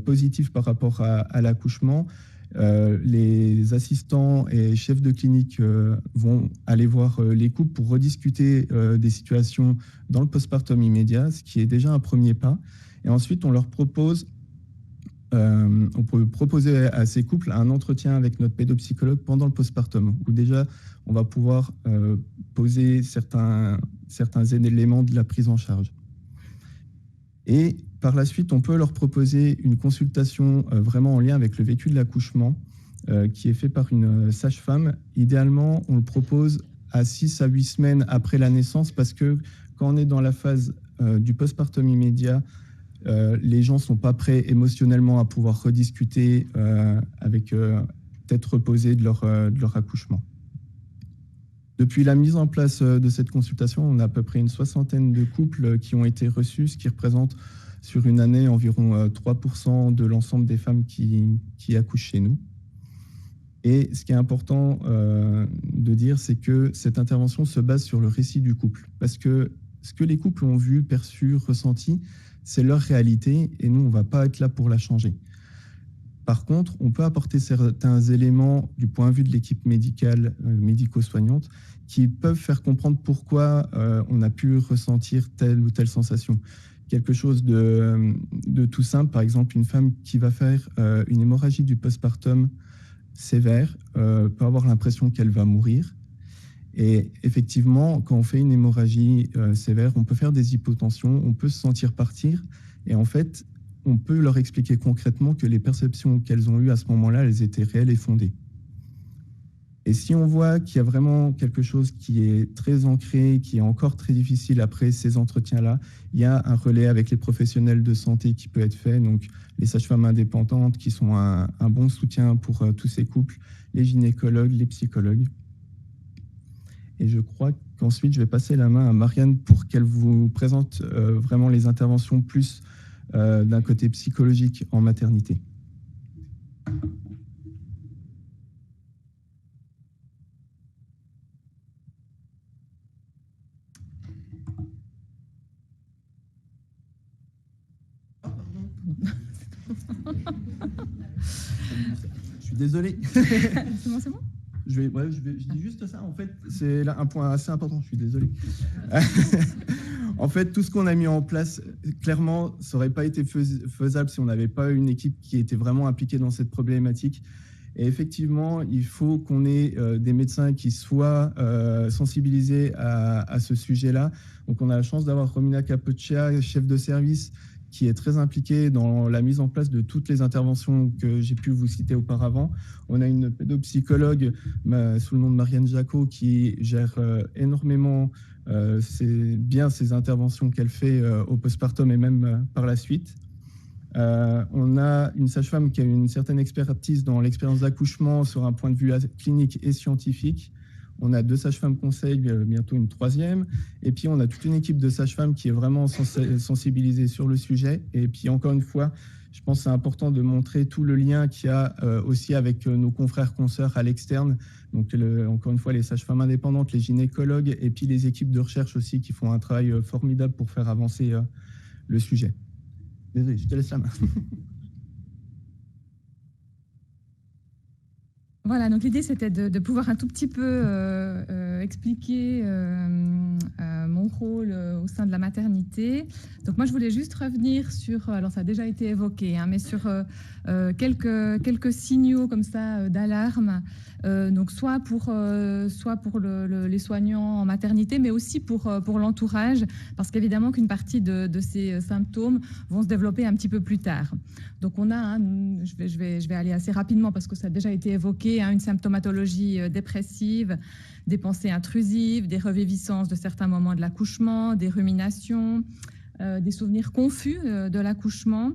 positif par rapport à l'accouchement, les assistants et chefs de clinique vont aller voir les couples pour rediscuter des situations dans le postpartum immédiat, ce qui est déjà un premier pas. Et ensuite, on peut proposer à ces couples un entretien avec notre pédopsychologue pendant le postpartum, où déjà on va pouvoir poser certains éléments de la prise en charge. Et par la suite, on peut leur proposer une consultation vraiment en lien avec le vécu de l'accouchement qui est fait par une sage-femme. Idéalement, on le propose à 6 à 8 semaines après la naissance parce que quand on est dans la phase du postpartum immédiat, les gens ne sont pas prêts émotionnellement à pouvoir rediscuter avec tête reposée de leur accouchement. Depuis la mise en place de cette consultation, on a à peu près une 60aine de couples qui ont été reçus, ce qui représente sur une année environ 3% de l'ensemble des femmes qui accouchent chez nous. Et ce qui est important de dire, c'est que cette intervention se base sur le récit du couple. Parce que ce que les couples ont vu, perçu, ressenti, c'est leur réalité et nous, on ne va pas être là pour la changer. Par contre, on peut apporter certains éléments du point de vue de l'équipe médicale, médico-soignante, qui peuvent faire comprendre pourquoi on a pu ressentir telle ou telle sensation. Quelque chose de tout simple, par exemple, une femme qui va faire une hémorragie du postpartum sévère peut avoir l'impression qu'elle va mourir. Et effectivement, quand on fait une hémorragie sévère, on peut faire des hypotensions, on peut se sentir partir. Et en fait, on peut leur expliquer concrètement que les perceptions qu'elles ont eues à ce moment-là, elles étaient réelles et fondées. Et si on voit qu'il y a vraiment quelque chose qui est très ancré, qui est encore très difficile après ces entretiens-là, il y a un relais avec les professionnels de santé qui peut être fait. Donc, les sages-femmes indépendantes qui sont un bon soutien pour tous ces couples, les gynécologues, les psychologues. Et je crois qu'ensuite, je vais passer la main à Marianne pour qu'elle vous présente vraiment les interventions plus d'un côté psychologique en maternité. Je suis désolé. C'est bon. Je dis juste ça, en fait, c'est un point assez important, je suis désolé. En fait, tout ce qu'on a mis en place, clairement, ça n'aurait pas été faisable si on n'avait pas une équipe qui était vraiment impliquée dans cette problématique. Et effectivement, il faut qu'on ait des médecins qui soient sensibilisés à ce sujet-là. Donc, on a la chance d'avoir Romina Capoccia, chef de service, qui est très impliquée dans la mise en place de toutes les interventions que j'ai pu vous citer auparavant. On a une pédopsychologue sous le nom de Marianne Jacot qui gère énormément ces interventions qu'elle fait au postpartum et même par la suite. On a une sage-femme qui a une certaine expertise dans l'expérience d'accouchement sur un point de vue clinique et scientifique. On a 2 sages-femmes conseils, bientôt une 3e. Et puis, on a toute une équipe de sages-femmes qui est vraiment sensibilisée sur le sujet. Et puis, encore une fois, je pense que c'est important de montrer tout le lien qu'il y a aussi avec nos confrères, consoeurs à l'externe. Donc, encore une fois, les sages-femmes indépendantes, les gynécologues et puis les équipes de recherche aussi qui font un travail formidable pour faire avancer le sujet. Désolé, je te laisse la main. Voilà, donc l'idée c'était de pouvoir un tout petit peu expliquer mon rôle au sein de la maternité. Donc moi je voulais juste revenir sur, alors ça a déjà été évoqué, hein, mais sur quelques signaux comme ça d'alarme, donc soit pour les soignants en maternité, mais aussi pour l'entourage, parce qu'évidemment qu'une partie de ces symptômes vont se développer un petit peu plus tard. Donc on a, je vais aller assez rapidement parce que ça a déjà été évoqué, une symptomatologie dépressive, des pensées intrusives, des reviviscences de certains moments de l'accouchement, des ruminations, des souvenirs confus de l'accouchement.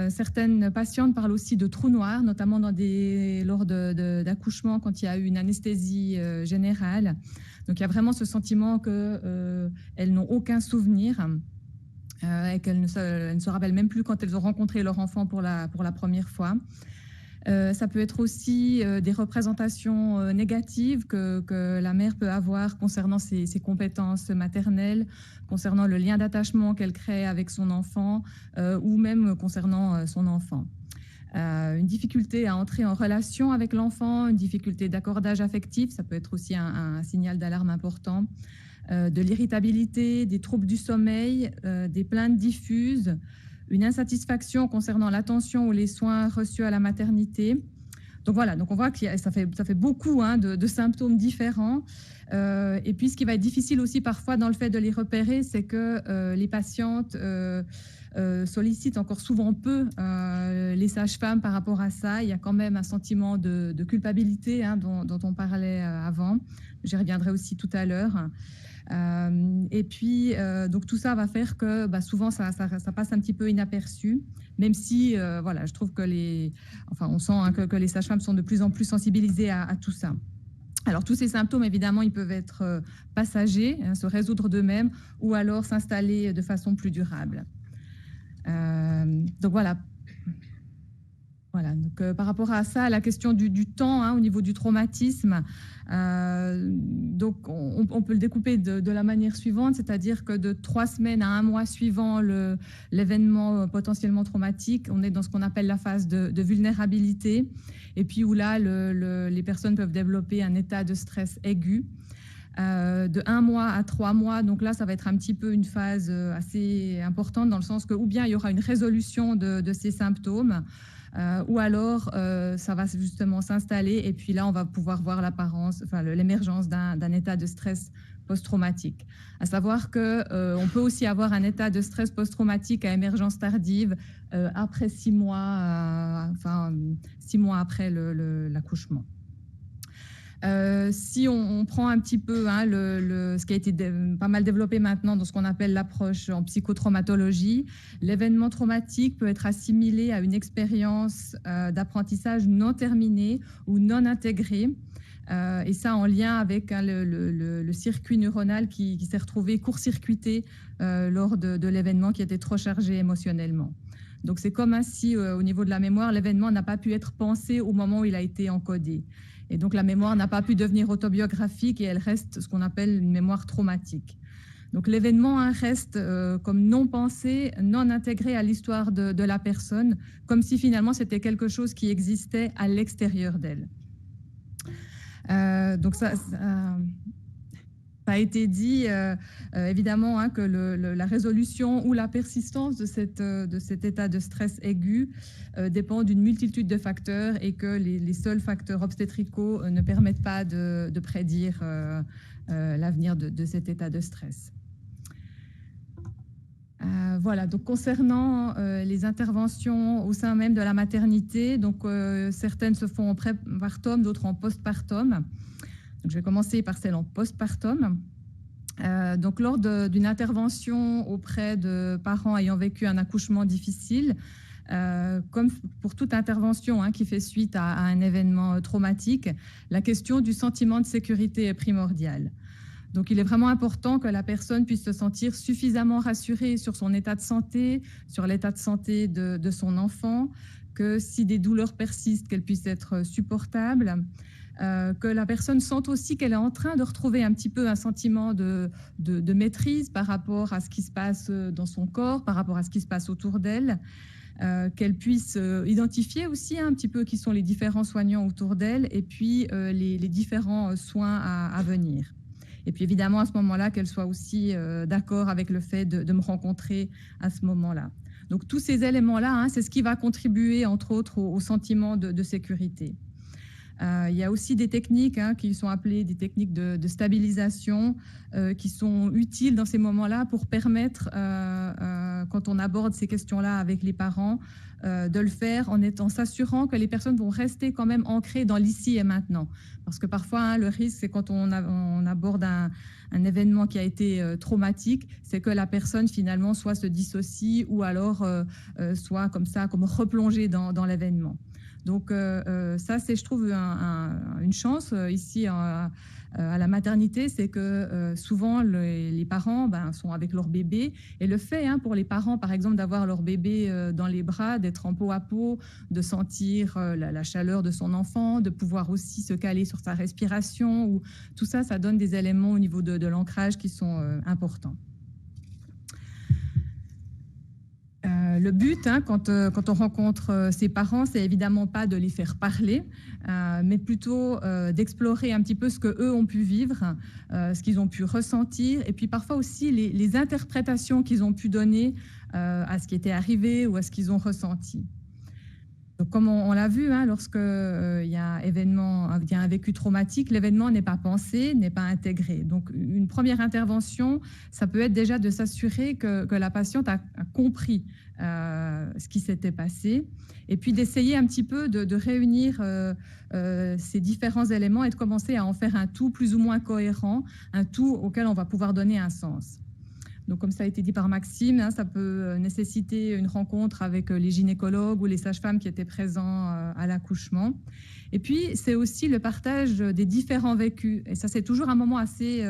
Certaines patientes parlent aussi de trous noirs, notamment lors d'accouchement quand il y a eu une anesthésie générale. Donc il y a vraiment ce sentiment qu'elles n'ont aucun souvenir et qu'elles ne se rappellent même plus quand elles ont rencontré leur enfant pour la première fois. Ça peut être aussi des représentations négatives que la mère peut avoir concernant ses compétences maternelles, concernant le lien d'attachement qu'elle crée avec son enfant ou même concernant son enfant. Une difficulté à entrer en relation avec l'enfant, une difficulté d'accordage affectif, ça peut être aussi un signal d'alarme important, de l'irritabilité, des troubles du sommeil, des plaintes diffuses, une insatisfaction concernant l'attention ou les soins reçus à la maternité. Donc voilà, donc on voit que ça fait beaucoup de symptômes différents. Et puis ce qui va être difficile aussi parfois dans le fait de les repérer, c'est que les patientes sollicitent encore souvent peu les sages-femmes par rapport à ça. Il y a quand même un sentiment de culpabilité dont on parlait avant. J'y reviendrai aussi tout à l'heure. Et puis, donc tout ça va faire que souvent ça passe un petit peu inaperçu, même si voilà, je trouve que on sent que les sages-femmes sont de plus en plus sensibilisées à tout ça. Alors tous ces symptômes, évidemment, ils peuvent être passagers, se résoudre d'eux-mêmes, ou alors s'installer de façon plus durable. Donc voilà. Voilà, donc par rapport à ça, la question du temps au niveau du traumatisme, donc on peut le découper de la manière suivante, c'est-à-dire que de 3 semaines à 1 mois suivant l'événement potentiellement traumatique, on est dans ce qu'on appelle la phase de vulnérabilité, et puis où là, les personnes peuvent développer un état de stress aigu. De 1 mois à 3 mois, donc là, ça va être un petit peu une phase assez importante dans le sens que ou bien il y aura une résolution de ces symptômes, ou alors ça va justement s'installer et puis là on va pouvoir voir l'émergence d'un état de stress post-traumatique. À savoir qu'on peut aussi avoir un état de stress post-traumatique à émergence tardive après 6 mois, 6 mois après l'accouchement. Si on prend un petit peu ce qui a été pas mal développé maintenant dans ce qu'on appelle l'approche en psychotraumatologie, l'événement traumatique peut être assimilé à une expérience d'apprentissage non terminée ou non intégrée, et ça en lien avec le circuit neuronal qui s'est retrouvé court-circuité lors de l'événement qui était trop chargé émotionnellement. Donc c'est comme si au niveau de la mémoire, l'événement n'a pas pu être pensé au moment où il a été encodé. Et donc, la mémoire n'a pas pu devenir autobiographique et elle reste ce qu'on appelle une mémoire traumatique. Donc, l'événement reste comme non pensé, non intégré à l'histoire de la personne, comme si finalement c'était quelque chose qui existait à l'extérieur d'elle. Donc, ça a été dit, évidemment, que la résolution ou la persistance de cet état de stress aigu dépend d'une multitude de facteurs et que les seuls facteurs obstétricaux ne permettent pas de prédire l'avenir de cet état de stress. Voilà, donc concernant les interventions au sein même de la maternité, donc certaines se font en prépartum, d'autres en postpartum. Donc, je vais commencer par celle en postpartum. Donc, lors d'une intervention auprès de parents ayant vécu un accouchement difficile, comme pour toute intervention qui fait suite à un événement traumatique, la question du sentiment de sécurité est primordiale. Donc, il est vraiment important que la personne puisse se sentir suffisamment rassurée sur son état de santé, sur l'état de santé de son enfant, que si des douleurs persistent, qu'elles puissent être supportables, que la personne sente aussi qu'elle est en train de retrouver un petit peu un sentiment de maîtrise par rapport à ce qui se passe dans son corps, par rapport à ce qui se passe autour d'elle, qu'elle puisse identifier aussi un petit peu qui sont les différents soignants autour d'elle et puis les différents soins à venir. Et puis évidemment, à ce moment-là, qu'elle soit aussi d'accord avec le fait de me rencontrer à ce moment-là. Donc tous ces éléments-là, c'est ce qui va contribuer, entre autres, au sentiment de sécurité. Il y a aussi des techniques qui sont appelées des techniques de stabilisation qui sont utiles dans ces moments-là pour permettre, quand on aborde ces questions-là avec les parents, de le faire en s'assurant que les personnes vont rester quand même ancrées dans l'ici et maintenant. Parce que parfois, le risque, c'est quand on aborde un événement qui a été traumatique, c'est que la personne finalement soit se dissocie ou alors soit comme ça, comme replongée dans l'événement. Donc ça, c'est, je trouve, une chance ici à la maternité, c'est que souvent les parents sont avec leur bébé, et le fait pour les parents, par exemple, d'avoir leur bébé dans les bras, d'être en peau à peau, de sentir la chaleur de son enfant, de pouvoir aussi se caler sur sa respiration, ou tout ça, ça donne des éléments au niveau de l'ancrage qui sont importants. Le but, quand on rencontre ses parents, c'est évidemment pas de les faire parler, mais plutôt d'explorer un petit peu ce qu'eux ont pu vivre, ce qu'ils ont pu ressentir, et puis parfois aussi les interprétations qu'ils ont pu donner à ce qui était arrivé ou à ce qu'ils ont ressenti. Donc, comme on l'a vu, lorsque il y a un vécu traumatique, l'événement n'est pas pensé, n'est pas intégré. Donc, une première intervention, ça peut être déjà de s'assurer que la patiente a compris ce qui s'était passé, et puis d'essayer un petit peu de réunir ces différents éléments et de commencer à en faire un tout plus ou moins cohérent, un tout auquel on va pouvoir donner un sens. Donc, comme ça a été dit par Maxime, ça peut nécessiter une rencontre avec les gynécologues ou les sages-femmes qui étaient présents à l'accouchement. Et puis, c'est aussi le partage des différents vécus. Et ça, c'est toujours un moment assez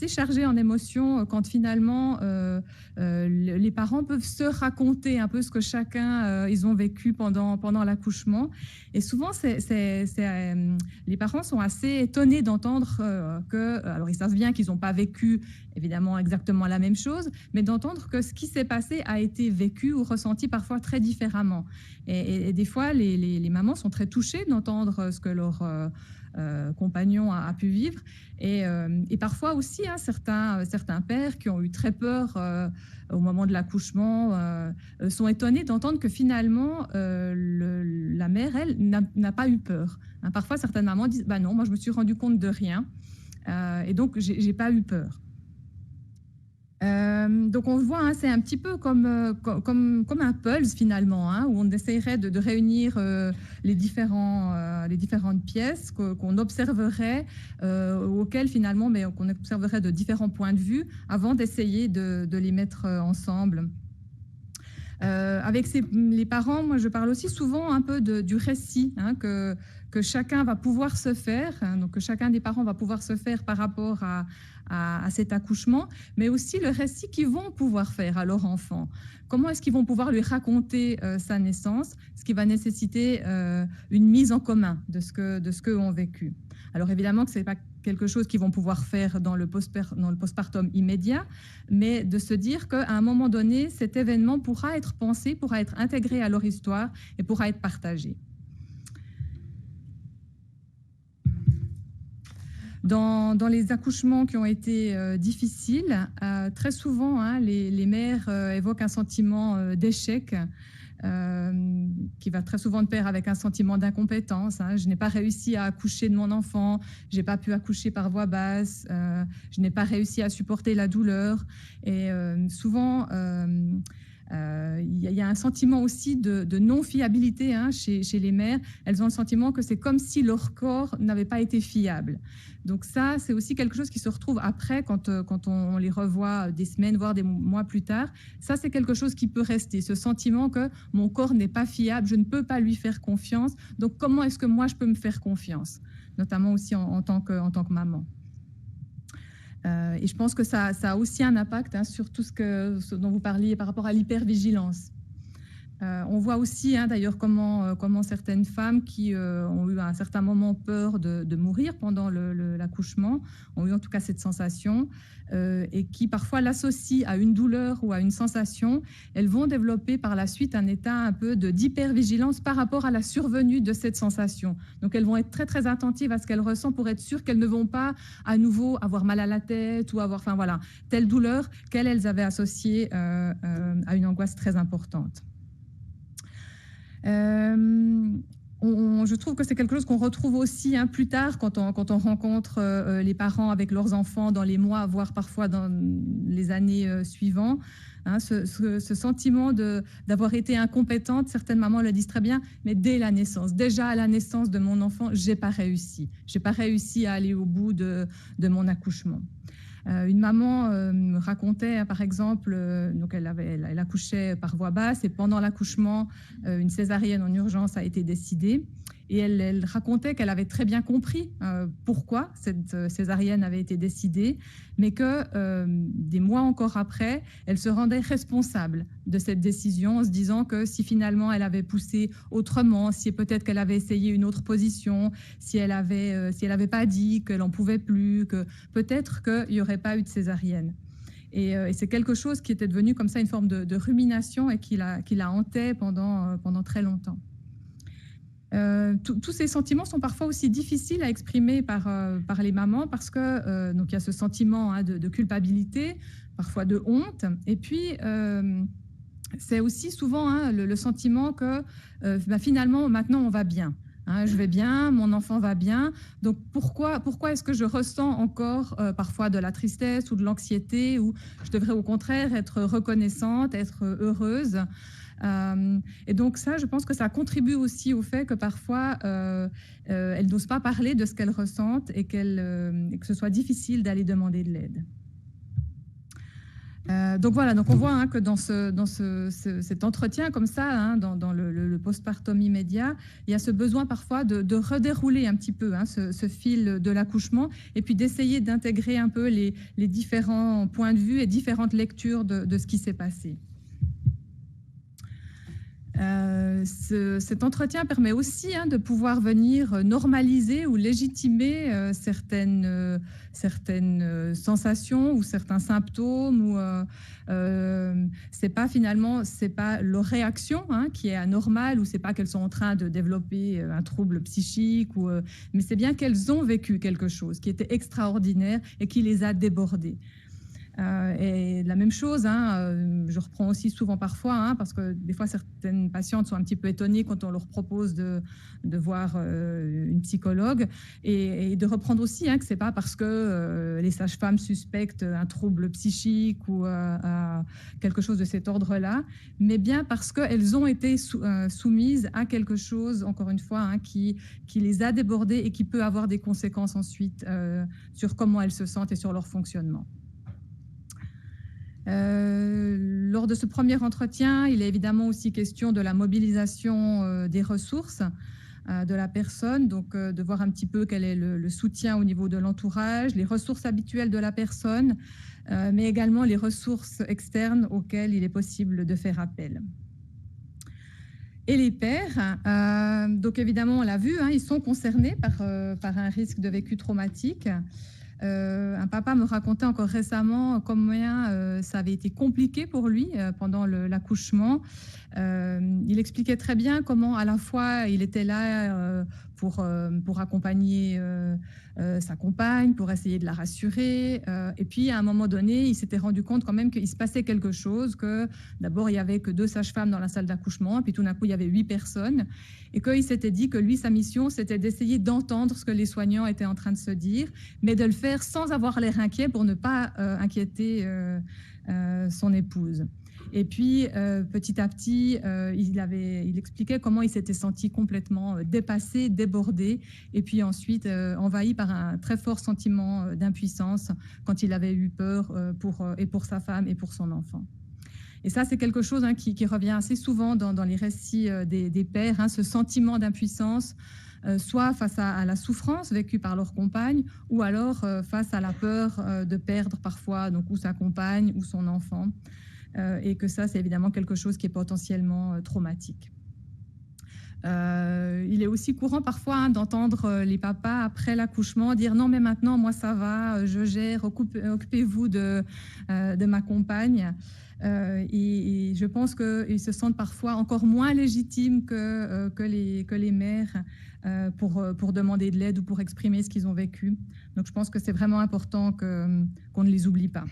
chargé en émotions quand finalement les parents peuvent se raconter un peu ce que chacun ils ont vécu pendant l'accouchement. Et souvent, les parents sont assez étonnés d'entendre alors ils savent bien qu'ils n'ont pas vécu évidemment exactement la même chose, mais d'entendre que ce qui s'est passé a été vécu ou ressenti parfois très différemment. Et des fois, les mamans sont très touchées d'entendre ce que leur compagnon a pu vivre. Et parfois aussi, certains pères qui ont eu très peur au moment de l'accouchement sont étonnés d'entendre que finalement, la mère, elle, n'a pas eu peur. Parfois, certaines mamans disent « non, moi, je me suis rendu compte de rien et donc, j'ai pas eu peur ». Donc on voit, c'est un petit peu comme un pulse finalement, où on essaierait de réunir les différentes pièces qu'on observerait, auxquelles finalement, mais qu'on observerait de différents points de vue avant d'essayer de les mettre ensemble. Avec les parents, moi je parle aussi souvent un peu du récit que chacun va pouvoir se faire, donc que chacun des parents va pouvoir se faire par rapport à cet accouchement, mais aussi le récit qu'ils vont pouvoir faire à leur enfant. Comment est-ce qu'ils vont pouvoir lui raconter sa naissance, ce qui va nécessiter une mise en commun de ce qu'eux ont vécu. Alors évidemment que ce n'est pas quelque chose qu'ils vont pouvoir faire dans le postpartum immédiat, mais de se dire qu'à un moment donné, cet événement pourra être pensé, pourra être intégré à leur histoire et pourra être partagé. Dans les accouchements qui ont été difficiles, très souvent, les mères évoquent un sentiment d'échec va très souvent de pair avec un sentiment d'incompétence. Je n'ai pas réussi à accoucher de mon enfant, je n'ai pas pu accoucher par voie basse, je n'ai pas réussi à supporter la douleur. Et souvent, il y a un sentiment aussi de non-fiabilité chez les mères. Elles ont le sentiment que c'est comme si leur corps n'avait pas été fiable. Donc ça, c'est aussi quelque chose qui se retrouve après quand on les revoit des semaines, voire des mois plus tard. Ça, c'est quelque chose qui peut rester, ce sentiment que mon corps n'est pas fiable, je ne peux pas lui faire confiance. Donc comment est-ce que moi, je peux me faire confiance, notamment aussi en tant que maman. Et je pense que ça a aussi un impact sur tout ce dont vous parliez par rapport à l'hypervigilance. On voit aussi d'ailleurs comment certaines femmes qui ont eu à un certain moment peur de mourir pendant l'accouchement ont eu en tout cas cette sensation et qui parfois l'associent à une douleur ou à une sensation. Elles vont développer par la suite un état un peu d'hypervigilance par rapport à la survenue de cette sensation. Donc elles vont être très très attentives à ce qu'elles ressentent pour être sûres qu'elles ne vont pas à nouveau avoir mal à la tête ou avoir telle douleur qu'elles avaient associée à une angoisse très importante. Je trouve que c'est quelque chose qu'on retrouve aussi plus tard quand on rencontre les parents avec leurs enfants dans les mois, voire parfois dans les années suivantes. Ce sentiment d'avoir été incompétente, certaines mamans le disent très bien, mais dès la naissance, déjà à la naissance de mon enfant, j'ai pas réussi à aller au bout de mon accouchement. Une maman me racontait, par exemple, donc elle accouchait par voie basse et pendant l'accouchement, une césarienne en urgence a été décidée. Et elle racontait qu'elle avait très bien compris pourquoi cette césarienne avait été décidée, mais que des mois encore après, elle se rendait responsable de cette décision en se disant que si finalement elle avait poussé autrement, si peut-être qu'elle avait essayé une autre position, si elle avait pas dit qu'elle n'en pouvait plus, que peut-être qu'il n'y aurait pas eu de césarienne. Et c'est quelque chose qui était devenu comme ça une forme de rumination et qui la hantait pendant très longtemps. Tous ces sentiments sont parfois aussi difficiles à exprimer par les mamans parce que donc il y a ce sentiment de culpabilité, parfois de honte, et puis c'est aussi souvent le sentiment que finalement maintenant on va bien. Je vais bien, mon enfant va bien. Donc pourquoi est-ce que je ressens encore parfois de la tristesse ou de l'anxiété, ou je devrais au contraire être reconnaissante, être heureuse. Et donc ça, je pense que ça contribue aussi au fait que parfois elles n'osent pas parler de ce qu'elles ressentent et que ce soit difficile d'aller demander de l'aide. Donc voilà, donc on voit que dans cet entretien comme ça, dans le postpartum immédiat, il y a ce besoin parfois de redérouler un petit peu ce fil de l'accouchement et puis d'essayer d'intégrer un peu les différents points de vue et différentes lectures de ce qui s'est passé. Cet entretien permet aussi de pouvoir venir normaliser ou légitimer certaines sensations ou certains symptômes. Ou c'est pas leur réaction qui est anormale, ou c'est pas qu'elles sont en train de développer un trouble psychique, mais c'est bien qu'elles ont vécu quelque chose qui était extraordinaire et qui les a débordées. Et la même chose, je reprends aussi souvent parfois, parce que des fois certaines patientes sont un petit peu étonnées quand on leur propose de voir une psychologue, et de reprendre aussi que c'est pas parce que les sages-femmes suspectent un trouble psychique ou quelque chose de cet ordre-là, mais bien parce qu'elles ont été soumises à quelque chose, encore une fois, qui les a débordées et qui peut avoir des conséquences ensuite sur comment elles se sentent et sur leur fonctionnement. Lors de ce premier entretien, il est évidemment aussi question de la mobilisation des ressources de la personne, donc de voir un petit peu quel est le soutien au niveau de l'entourage, les ressources habituelles de la personne, mais également les ressources externes auxquelles il est possible de faire appel. Et les pères, donc évidemment on l'a vu, ils sont concernés par un risque de vécu traumatique. Un papa me racontait encore récemment combien ça avait été compliqué pour lui pendant l'accouchement. Il expliquait très bien comment à la fois il était là pour accompagner sa compagne, pour essayer de la rassurer. Et puis à un moment donné, il s'était rendu compte quand même qu'il se passait quelque chose, que d'abord il n'y avait que 2 sages-femmes dans la salle d'accouchement, puis tout d'un coup il y avait 8 personnes, et qu'il s'était dit que lui, sa mission, c'était d'essayer d'entendre ce que les soignants étaient en train de se dire, mais de le faire sans avoir l'air inquiet pour ne pas inquiéter son épouse. Et puis, petit à petit, il expliquait comment il s'était senti complètement dépassé, débordé, et puis ensuite envahi par un très fort sentiment d'impuissance quand il avait eu peur pour sa femme et pour son enfant. Et ça, c'est quelque chose qui revient assez souvent dans les récits des pères, ce sentiment d'impuissance, soit face à la souffrance vécue par leur compagne, ou alors face à la peur de perdre parfois donc, ou sa compagne ou son enfant. Et que ça, c'est évidemment quelque chose qui est potentiellement traumatique. Il est aussi courant parfois d'entendre les papas, après l'accouchement, dire « Non, mais maintenant, moi, ça va, je gère, occupez-vous de ma compagne ». Et je pense qu'ils se sentent parfois encore moins légitimes que les mères pour demander de l'aide ou pour exprimer ce qu'ils ont vécu. Donc, je pense que c'est vraiment important qu'on ne les oublie pas.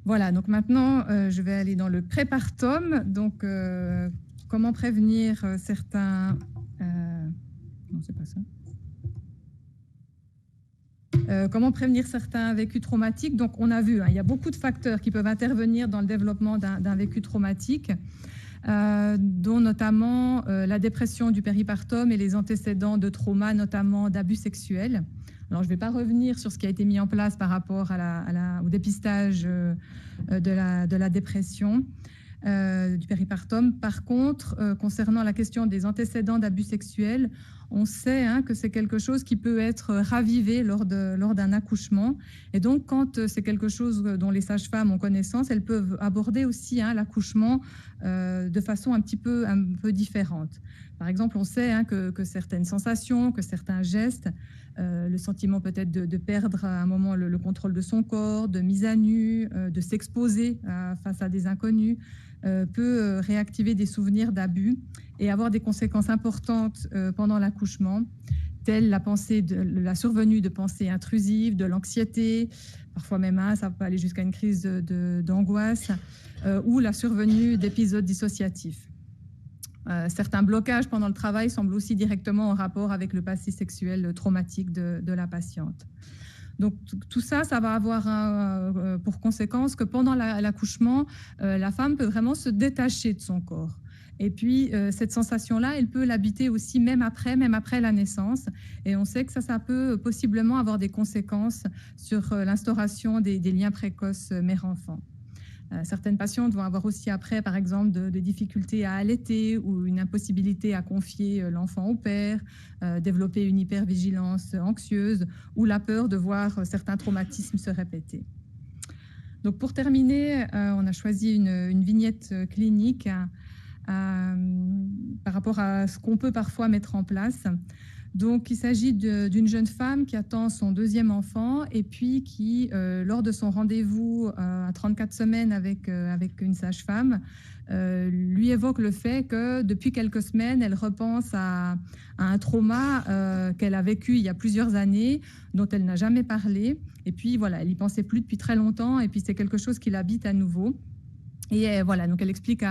Voilà, donc maintenant, je vais aller dans le prépartum. Donc, comment prévenir certains... non, c'est pas ça. Comment prévenir certains vécus traumatiques? Donc, on a vu, il y a beaucoup de facteurs qui peuvent intervenir dans le développement d'un vécu traumatique, dont notamment la dépression du péripartum et les antécédents de trauma, notamment d'abus sexuels. Alors, je ne vais pas revenir sur ce qui a été mis en place par rapport au dépistage de la dépression du péripartum. Par contre, concernant la question des antécédents d'abus sexuels, on sait que c'est quelque chose qui peut être ravivé lors d'un accouchement. Et donc, quand c'est quelque chose dont les sages-femmes ont connaissance, elles peuvent aborder aussi l'accouchement de façon un peu différente. Par exemple, on sait que certaines sensations, que certains gestes, le sentiment peut-être de perdre à un moment le contrôle de son corps, de mise à nu, de s'exposer face à des inconnus, peut réactiver des souvenirs d'abus et avoir des conséquences importantes pendant l'accouchement, telles la survenue de pensées intrusives, de l'anxiété, parfois même ça peut aller jusqu'à une crise d'angoisse, ou la survenue d'épisodes dissociatifs. Certains blocages pendant le travail semblent aussi directement en rapport avec le passé sexuel traumatique de la patiente. Donc tout ça, ça va avoir pour conséquence que pendant l'accouchement, la femme peut vraiment se détacher de son corps. Et puis cette sensation-là, elle peut l'habiter aussi même après la naissance. Et on sait que ça peut possiblement avoir des conséquences sur l'instauration des liens précoces mère-enfant. Certaines patientes vont avoir aussi après, par exemple, des difficultés à allaiter ou une impossibilité à confier l'enfant au père, développer une hypervigilance anxieuse ou la peur de voir certains traumatismes se répéter. Donc, pour terminer, on a choisi une vignette clinique par rapport à ce qu'on peut parfois mettre en place. Donc, il s'agit d'une jeune femme qui attend son 2e enfant et puis qui, lors de son rendez-vous à 34 semaines avec une sage-femme, lui évoque le fait que depuis quelques semaines, elle repense à un trauma qu'elle a vécu il y a plusieurs années, dont elle n'a jamais parlé. Et puis, voilà, elle n'y pensait plus depuis très longtemps et puis c'est quelque chose qui l'habite à nouveau. Et voilà, donc elle explique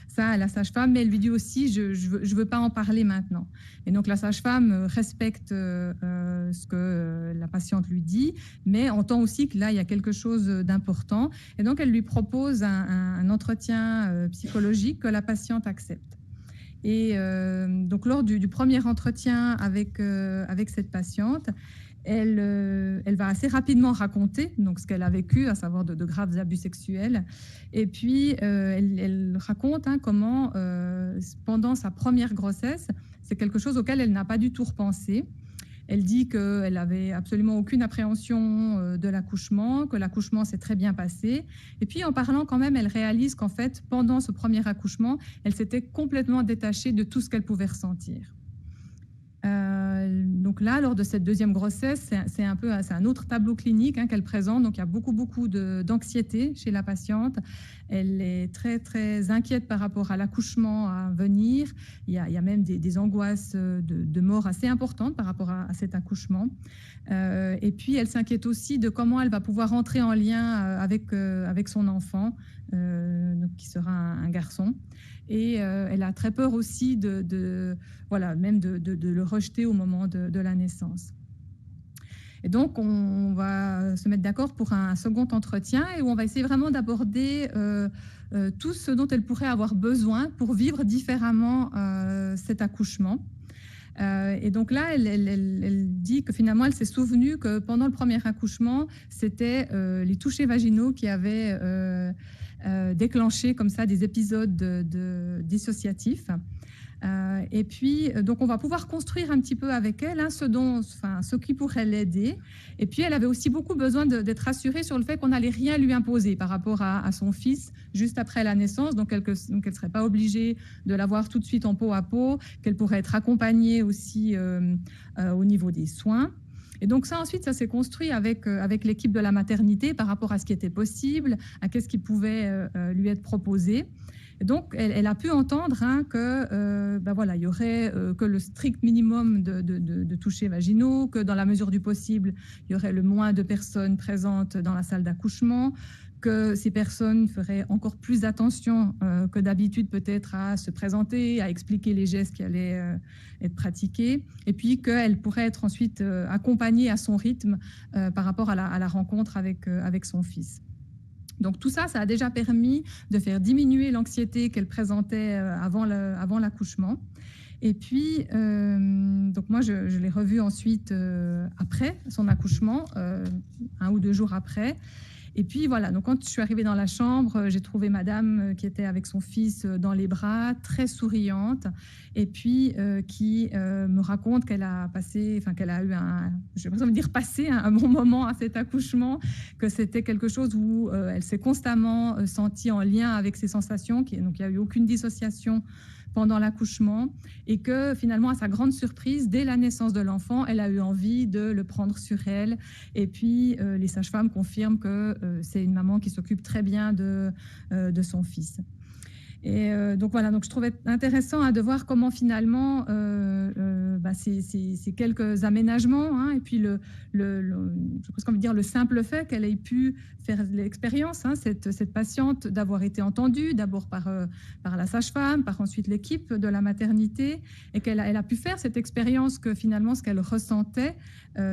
ça à la sage-femme, mais elle lui dit aussi « je veux pas en parler maintenant ». Et donc la sage-femme respecte ce que la patiente lui dit, mais entend aussi que là, il y a quelque chose d'important. Et donc elle lui propose un entretien psychologique que la patiente accepte. Et donc lors du premier entretien avec cette patiente, elle va assez rapidement raconter donc, ce qu'elle a vécu, à savoir de graves abus sexuels. Et puis, elle raconte comment, pendant sa première grossesse, c'est quelque chose auquel elle n'a pas du tout repensé. Elle dit qu'elle n'avait absolument aucune appréhension de l'accouchement, que l'accouchement s'est très bien passé. Et puis, en parlant quand même, elle réalise qu'en fait, pendant ce premier accouchement, elle s'était complètement détachée de tout ce qu'elle pouvait ressentir. Donc donc là, lors de cette deuxième grossesse, c'est un autre tableau clinique qu'elle présente. Donc il y a beaucoup d'anxiété chez la patiente. Elle est très, très inquiète par rapport à l'accouchement à venir. Il y a même des angoisses de mort assez importantes par rapport à cet accouchement. Et puis, elle s'inquiète aussi de comment elle va pouvoir entrer en lien avec son enfant, donc, qui sera un garçon. Et elle a très peur aussi de le rejeter au moment de la naissance. Et donc, on va se mettre d'accord pour un second entretien et où on va essayer vraiment d'aborder tout ce dont elle pourrait avoir besoin pour vivre différemment cet accouchement. Et donc là, elle dit que finalement, elle s'est souvenue que pendant le premier accouchement, c'était les touchés vaginaux qui avaient déclenché comme ça des épisodes dissociatifs. Et puis, donc, on va pouvoir construire un petit peu avec elle ce qui pourrait l'aider. Et puis, elle avait aussi beaucoup besoin d'être rassurée sur le fait qu'on n'allait rien lui imposer par rapport à son fils juste après la naissance. Donc, elle ne serait pas obligée de l'avoir tout de suite en peau à peau, qu'elle pourrait être accompagnée aussi au niveau des soins. Et donc ça, ensuite, ça s'est construit avec l'équipe de la maternité par rapport à ce qui était possible, à ce qui pouvait lui être proposé. Et donc, elle a pu entendre il y aurait que le strict minimum de touchés vaginaux, que dans la mesure du possible, il y aurait le moins de personnes présentes dans la salle d'accouchement, que ces personnes feraient encore plus attention que d'habitude peut-être à se présenter, à expliquer les gestes qui allaient être pratiqués, et puis qu'elle pourrait être ensuite accompagnée à son rythme par rapport à la rencontre avec son fils. Donc tout ça, ça a déjà permis de faire diminuer l'anxiété qu'elle présentait avant l'accouchement. Et puis, donc moi, je l'ai revue ensuite après son accouchement, 1 ou 2 jours après. Et puis voilà, donc quand je suis arrivée dans la chambre, j'ai trouvé madame qui était avec son fils dans les bras, très souriante, et puis qui me raconte qu'elle a eu j'ai l'impression de dire passé un bon moment à cet accouchement, que c'était quelque chose où elle s'est constamment sentie en lien avec ses sensations, donc il n'y a eu aucune dissociation pendant l'accouchement, et que finalement, à sa grande surprise, dès la naissance de l'enfant, elle a eu envie de le prendre sur elle. Et puis, les sages-femmes confirment que c'est une maman qui s'occupe très bien de son fils. Et donc voilà, donc je trouvais intéressant de voir comment finalement ces quelques aménagements, et puis je pense qu'on veut dire le simple fait qu'elle ait pu faire l'expérience, cette patiente, d'avoir été entendue d'abord par la sage-femme, par ensuite l'équipe de la maternité, et qu'elle a pu faire cette expérience que finalement ce qu'elle ressentait,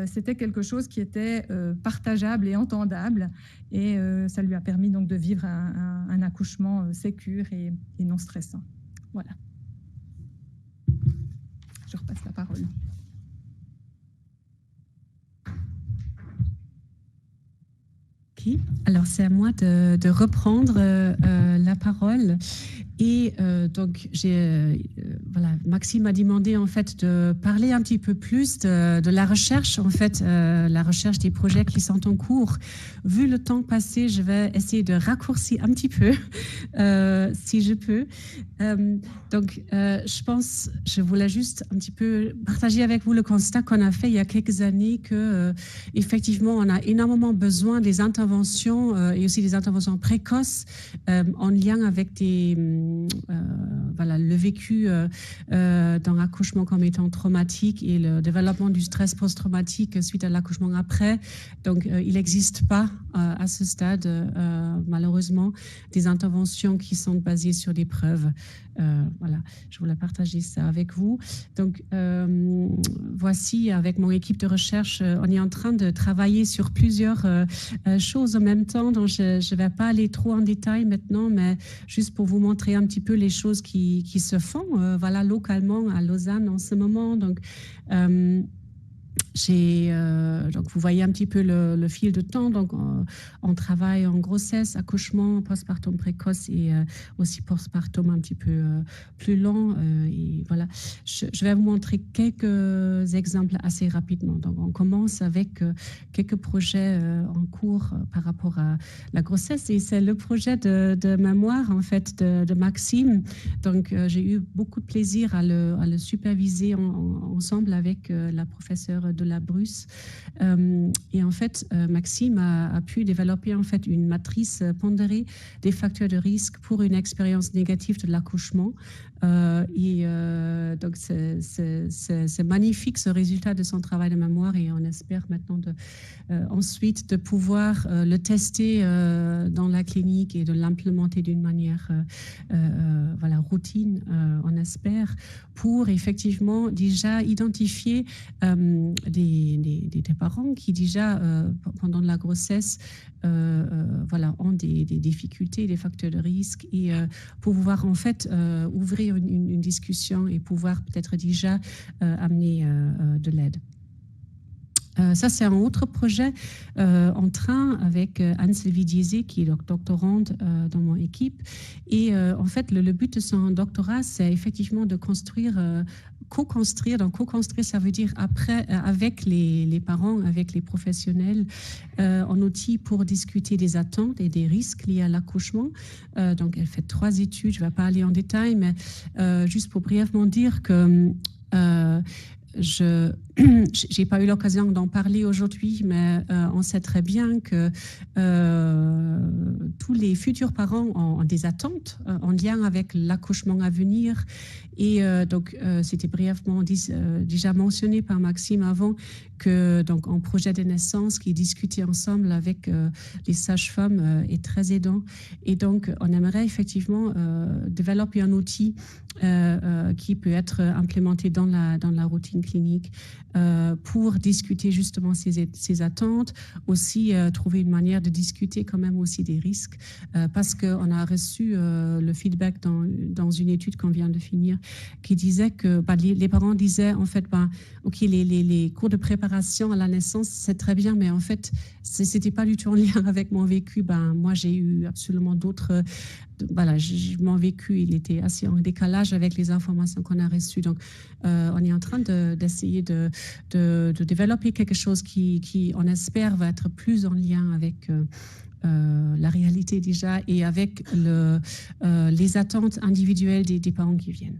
c'était quelque chose qui était partageable et entendable, et ça lui a permis donc de vivre un accouchement sécure et non stressant. Voilà. Je repasse la parole. Ok, alors c'est à moi de reprendre la parole. Et donc, Maxime m'a demandé en fait de parler un petit peu plus de la recherche, en fait, la recherche des projets qui sont en cours. Vu le temps passé, je vais essayer de raccourcir un petit peu, si je peux. Je voulais juste un petit peu partager avec vous le constat qu'on a fait il y a quelques années que, effectivement, on a énormément besoin des interventions et aussi des interventions précoces en lien avec le vécu d'un accouchement comme étant traumatique et le développement du stress post-traumatique suite à l'accouchement après. Donc, il n'existe pas à ce stade, malheureusement, des interventions qui sont basées sur des preuves. Je voulais partager ça avec vous. Donc, voici, avec mon équipe de recherche, on est en train de travailler sur plusieurs choses en même temps. Donc, je ne vais pas aller trop en détail maintenant, mais juste pour vous montrer un petit peu les choses qui se font localement à Lausanne en ce moment. Donc, Donc, vous voyez un petit peu le fil de temps. Donc, on travaille en grossesse, accouchement, postpartum précoce et aussi postpartum un petit peu plus long. Et voilà, je vais vous montrer quelques exemples assez rapidement. Donc, on commence avec quelques projets en cours par rapport à la grossesse. Et c'est le projet de mémoire, en fait, de Maxime. Donc, j'ai eu beaucoup de plaisir à le superviser ensemble avec la professeure de la Bruce. Et en fait, Maxime a pu développer en fait une matrice pondérée des facteurs de risque pour une expérience négative de l'accouchement. Donc, c'est magnifique ce résultat de son travail de mémoire et on espère maintenant ensuite de pouvoir le tester dans la clinique et de l'implémenter d'une manière routine, on espère, pour effectivement déjà identifier des parents qui déjà pendant la grossesse ont des difficultés, des facteurs de risque et pour pouvoir en fait ouvrir une discussion et pouvoir peut-être déjà amener de l'aide. Ça, c'est un autre projet en train avec Anne-Sylvie Diezé, qui est doctorante dans mon équipe. Et en fait, le but de son doctorat, c'est effectivement de co-construire. Donc, co-construire, ça veut dire après, avec les parents, avec les professionnels, un outil pour discuter des attentes et des risques liés à l'accouchement. Donc, elle fait 3 études. Je ne vais pas aller en détail, mais juste pour brièvement dire que je n'ai pas eu l'occasion d'en parler aujourd'hui, mais on sait très bien que tous les futurs parents ont des attentes en lien avec l'accouchement à venir. Et donc, c'était brièvement déjà mentionné par Maxime avant que donc un projet de naissance qui est discuté ensemble avec les sages-femmes est très aidant. Et donc, on aimerait effectivement développer un outil qui peut être implémenté dans la routine clinique pour discuter justement ces attentes, aussi trouver une manière de discuter quand même aussi des risques, parce qu'on a reçu le feedback dans une étude qu'on vient de finir qui disait que les parents disaient en fait, ok, les cours de préparation à la naissance, c'est très bien, mais en fait, c'était pas du tout en lien avec mon vécu. Moi, j'ai eu absolument d'autres... mon vécu, il était assez en décalage avec les informations qu'on a reçues. Donc, on est en train d'essayer de développer quelque chose qui, on espère, va être plus en lien avec la réalité déjà et avec les attentes individuelles des parents qui viennent.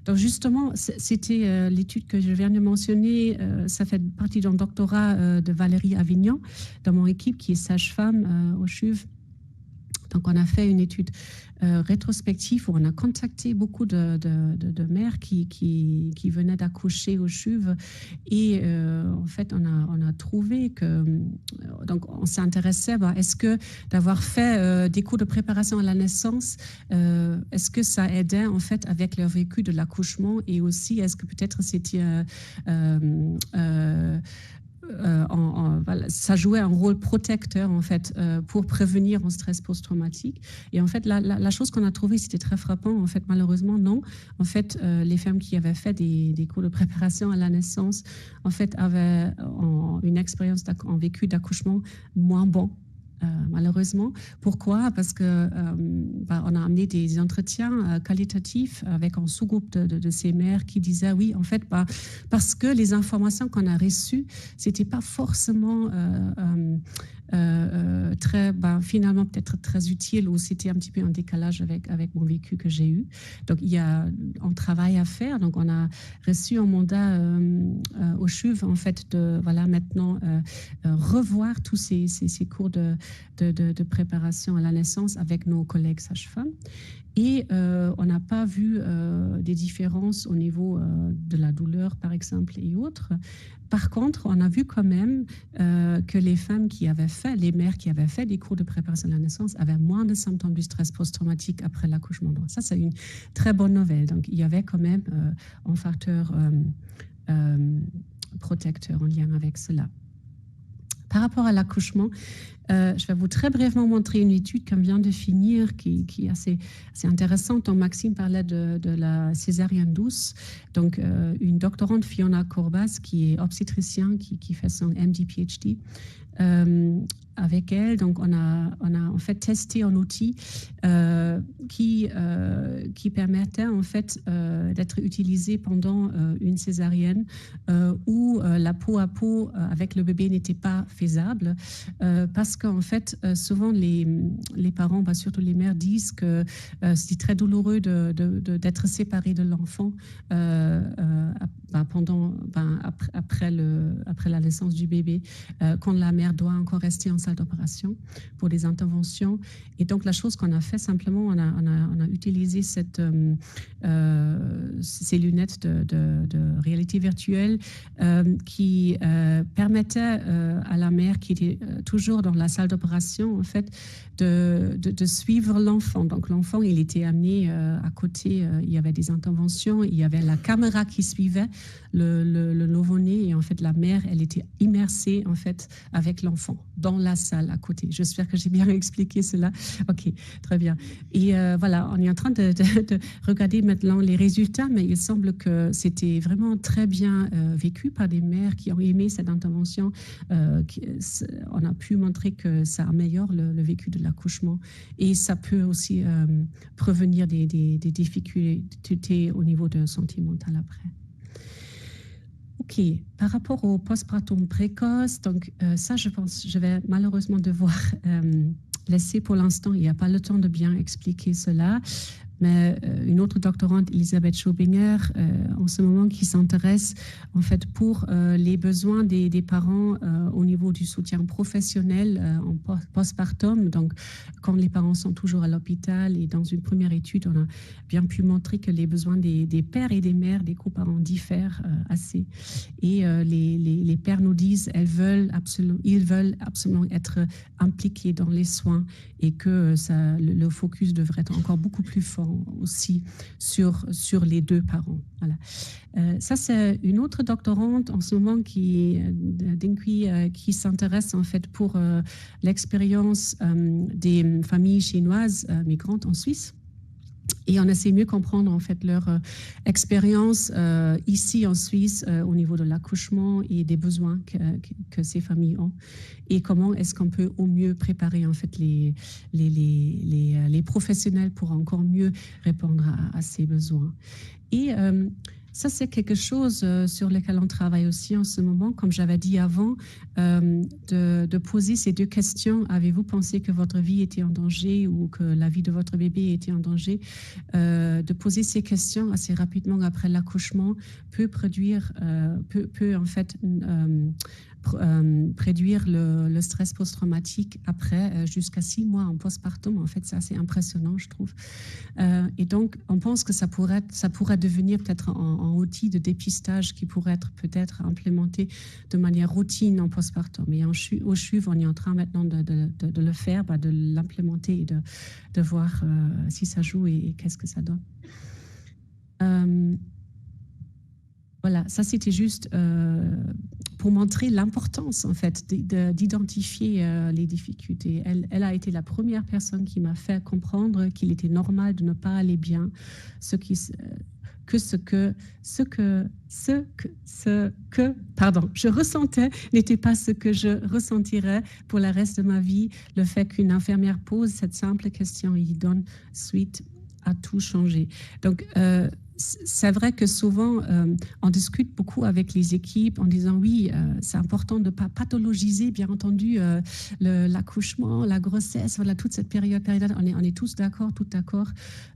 Donc justement, c'était l'étude que je viens de mentionner, ça fait partie d'un doctorat de Valérie Avignon dans mon équipe qui est sage-femme au CHUV. Donc, on a fait une étude rétrospective où on a contacté beaucoup de mères qui venaient d'accoucher au CHUV. Et en fait, on a trouvé que... Donc, on s'est intéressé, est-ce que d'avoir fait des cours de préparation à la naissance, est-ce que ça aidait en fait avec leur vécu de l'accouchement et aussi, est-ce que peut-être c'était... ça jouait un rôle protecteur en fait pour prévenir un stress post-traumatique. Et en fait, la chose qu'on a trouvée, c'était très frappant. En fait, malheureusement, non. En fait, les femmes qui avaient fait des cours de préparation à la naissance, en fait, avaient une expérience, un vécu d'accouchement moins bon. Malheureusement. Pourquoi? Parce que on a amené des entretiens qualitatifs avec un sous-groupe de ces mères qui disaient oui, en fait, parce que les informations qu'on a reçues, c'était pas forcément très, finalement peut-être très utile ou c'était un petit peu en décalage avec mon vécu que j'ai eu. Donc il y a un travail à faire. Donc on a reçu un mandat au CHUV en fait de maintenant revoir tous ces cours de préparation à la naissance avec nos collègues sages-femmes. Et on n'a pas vu des différences au niveau de la douleur, par exemple, et autres. Par contre, on a vu quand même que les femmes qui avaient fait, les mères qui avaient fait des cours de préparation à la naissance avaient moins de symptômes du stress post-traumatique après l'accouchement. Donc ça, c'est une très bonne nouvelle. Donc il y avait quand même un facteur protecteur en lien avec cela. Par rapport à l'accouchement, Je vais vous très brièvement montrer une étude qu'on vient de finir qui est assez intéressante. Donc, Maxime parlait de la césarienne douce. Donc, une doctorante, Fiona Corbas, qui est obstétricien, qui fait son MD-PhD. Avec elle, donc on a en fait testé un outil qui permettait en fait d'être utilisé pendant une césarienne où la peau à peau avec le bébé n'était pas faisable parce qu'en fait souvent les parents, surtout les mères, disent que c'est très douloureux d'être séparé de l'enfant après la naissance du bébé quand la mère doit encore rester en salle d'opération pour des interventions. Et donc, la chose qu'on a fait, simplement, on a utilisé ces lunettes de réalité virtuelle qui permettaient à la mère qui était toujours dans la salle d'opération, en fait, de suivre l'enfant. Donc, l'enfant, il était amené à côté, il y avait des interventions, il y avait la caméra qui suivait le nouveau-né et en fait, la mère, elle était immersée, en fait, avec l'enfant dans la salle à côté. J'espère que j'ai bien expliqué cela. OK, très bien. Et voilà, on est en train de regarder maintenant les résultats, mais il semble que c'était vraiment très bien vécu par des mères qui ont aimé cette intervention. On a pu montrer que ça améliore le vécu de l'accouchement et ça peut aussi prévenir des difficultés au niveau de santé mentale après. OK, par rapport au postpartum précoce, donc ça, je pense, je vais malheureusement devoir laisser pour l'instant, il n'y a pas le temps de bien expliquer cela, mais une autre doctorante, Elisabeth Schaubinger, en ce moment, qui s'intéresse en fait pour les besoins des parents au niveau du soutien professionnel en postpartum. Donc, quand les parents sont toujours à l'hôpital, et dans une première étude, on a bien pu montrer que les besoins des pères et des mères, des coparents diffèrent assez. Et les pères nous disent ils veulent absolument être impliqués dans les soins et que le focus devrait être encore beaucoup plus fort aussi sur les deux parents. Voilà. Ça, c'est une autre doctorante en ce moment qui s'intéresse en fait pour l'expérience des familles chinoises migrantes en Suisse. Et on essaie mieux comprendre en fait leur expérience ici en Suisse au niveau de l'accouchement et des besoins que ces familles ont et comment est-ce qu'on peut au mieux préparer en fait les professionnels pour encore mieux répondre à ces besoins. Et ça, c'est quelque chose sur lequel on travaille aussi en ce moment. Comme j'avais dit avant, de poser ces deux questions. Avez-vous pensé que votre vie était en danger ou que la vie de votre bébé était en danger? De poser ces questions assez rapidement après l'accouchement peut en fait réduire le stress post-traumatique après jusqu'à 6 mois en postpartum. En fait, c'est assez impressionnant, je trouve. Et donc, on pense que ça pourrait devenir peut-être un outil de dépistage qui pourrait être peut-être implémenté de manière routine en postpartum. Et au CHUV, on est en train maintenant de le faire, de l'implémenter et de voir si ça joue et qu'est-ce que ça donne. Voilà, ça c'était juste pour montrer l'importance en fait d'identifier les difficultés. Elle a été la première personne qui m'a fait comprendre qu'il était normal de ne pas aller bien, ce que je ressentais n'était pas ce que je ressentirais pour le reste de ma vie. Le fait qu'une infirmière pose cette simple question et y donne suite a tout changé. Donc, c'est vrai que souvent, on discute beaucoup avec les équipes en disant oui, c'est important de ne pas pathologiser, bien entendu, l'accouchement, la grossesse, voilà, toute cette période, on est tous d'accord, tout d'accord.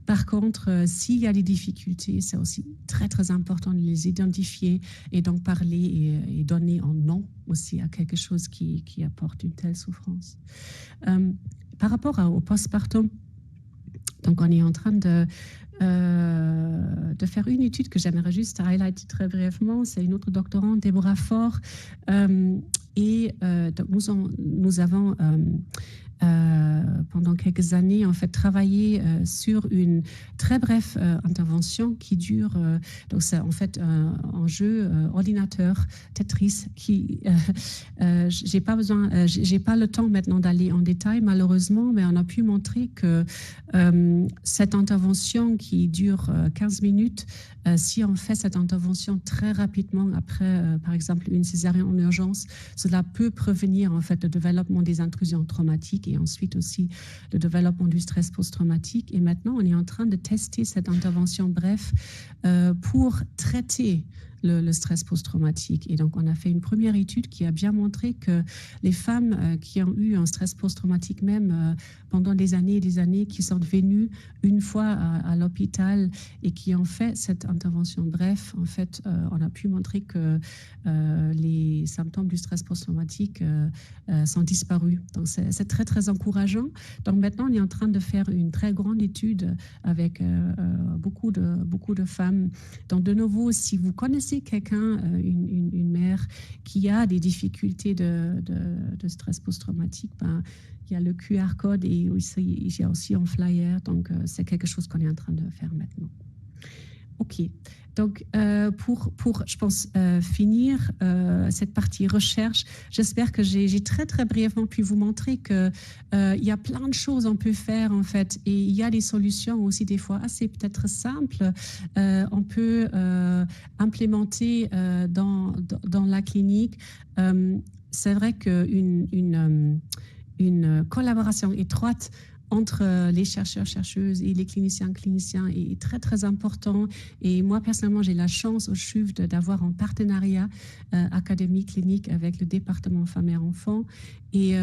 Par contre, s'il y a des difficultés, c'est aussi très, très important de les identifier et d'en parler et donner un nom aussi à quelque chose qui apporte une telle souffrance. Par rapport au postpartum, donc on est en train de faire une étude que j'aimerais juste highlighter très brièvement. C'est une autre doctorante, Deborah Faure. Donc nous avons pendant quelques années, en fait, travaillé sur une très brève intervention qui dure, donc c'est en fait un jeu ordinateur Tetris qui, j'ai pas le temps maintenant d'aller en détail malheureusement, mais on a pu montrer que cette intervention qui dure 15 minutes, si on fait cette intervention très rapidement après, par exemple, une césarienne en urgence, cela peut prévenir en fait le développement des intrusions traumatiques et ensuite aussi le développement du stress post-traumatique. Et maintenant, on est en train de tester cette intervention bref pour traiter le stress post-traumatique. Et donc, on a fait une première étude qui a bien montré que les femmes qui ont eu un stress post-traumatique même pendant des années et des années, qui sont venues une fois à l'hôpital et qui ont fait cette intervention bref, en fait, on a pu montrer que les symptômes du stress post-traumatique sont disparus. Donc, c'est très, très encourageant. Donc, maintenant, on est en train de faire une très grande étude avec beaucoup de femmes. Donc, de nouveau, si vous connaissez quelqu'un, une mère qui a des difficultés de stress post-traumatique, ben, il y a le QR code et il y a aussi un flyer. Donc, c'est quelque chose qu'on est en train de faire maintenant. OK. Donc, pour je pense, finir cette partie recherche, j'espère que j'ai très, très brièvement pu vous montrer qu'il y a plein de choses qu'on peut faire, en fait, et il y a des solutions aussi des fois assez peut-être simples. On peut implémenter dans la clinique. C'est vrai qu'une collaboration étroite entre les chercheurs, chercheuses et les cliniciens est très, très important. Et moi, personnellement, j'ai la chance au CHUV d'avoir un partenariat académique clinique avec le département femmes et enfants. Et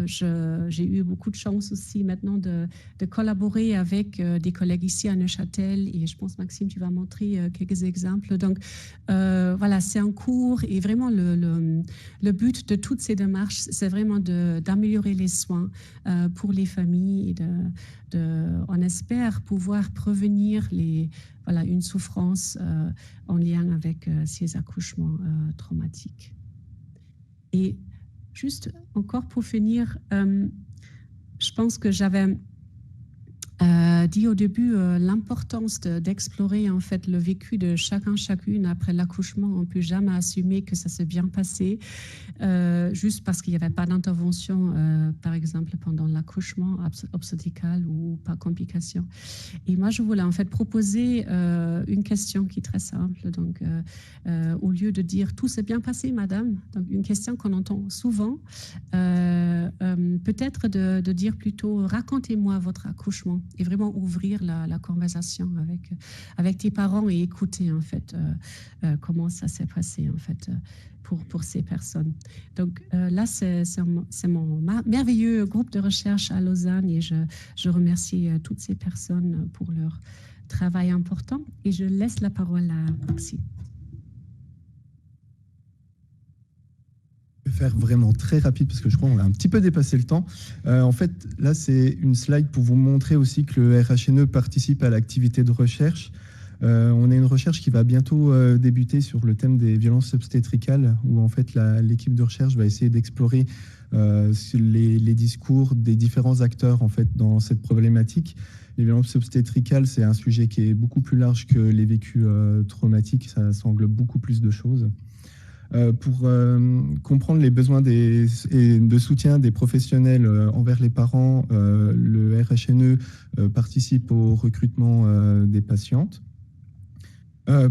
j'ai eu beaucoup de chance aussi maintenant de collaborer avec des collègues ici à Neuchâtel. Et je pense, Maxime, tu vas montrer quelques exemples. Donc, voilà, c'est un cours. Et vraiment, le but de toutes ces démarches, c'est vraiment d'améliorer les soins pour les familles. Et on espère pouvoir prévenir une souffrance en lien avec ces accouchements traumatiques. Et juste encore pour finir, je pense que j'avais dit au début l'importance d'explorer en fait le vécu de chacun, chacune après l'accouchement. On ne peut jamais assumer que ça s'est bien passé juste parce qu'il n'y avait pas d'intervention, par exemple pendant l'accouchement obstétrical ou pas complication. Et moi, je voulais en fait proposer une question qui est très simple. Donc, au lieu de dire tout s'est bien passé, madame, donc une question qu'on entend souvent, peut-être de dire plutôt racontez-moi votre accouchement. Et vraiment ouvrir la conversation avec tes parents et écouter en fait comment ça s'est passé en fait pour ces personnes. Donc là, c'est mon merveilleux groupe de recherche à Lausanne et je remercie toutes ces personnes pour leur travail important et je laisse la parole à Maxime. Faire vraiment très rapide parce que je crois qu'on a un petit peu dépassé le temps. En fait, là, c'est une slide pour vous montrer aussi que le RHNE participe à l'activité de recherche. On a une recherche qui va bientôt débuter sur le thème des violences obstétricales où en fait l'équipe de recherche va essayer d'explorer les discours des différents acteurs en fait dans cette problématique. Les violences obstétricales, c'est un sujet qui est beaucoup plus large que les vécus traumatiques. Ça englobe beaucoup plus de choses. Pour comprendre les besoins de soutien des professionnels envers les parents, le RHNE participe au recrutement des patientes.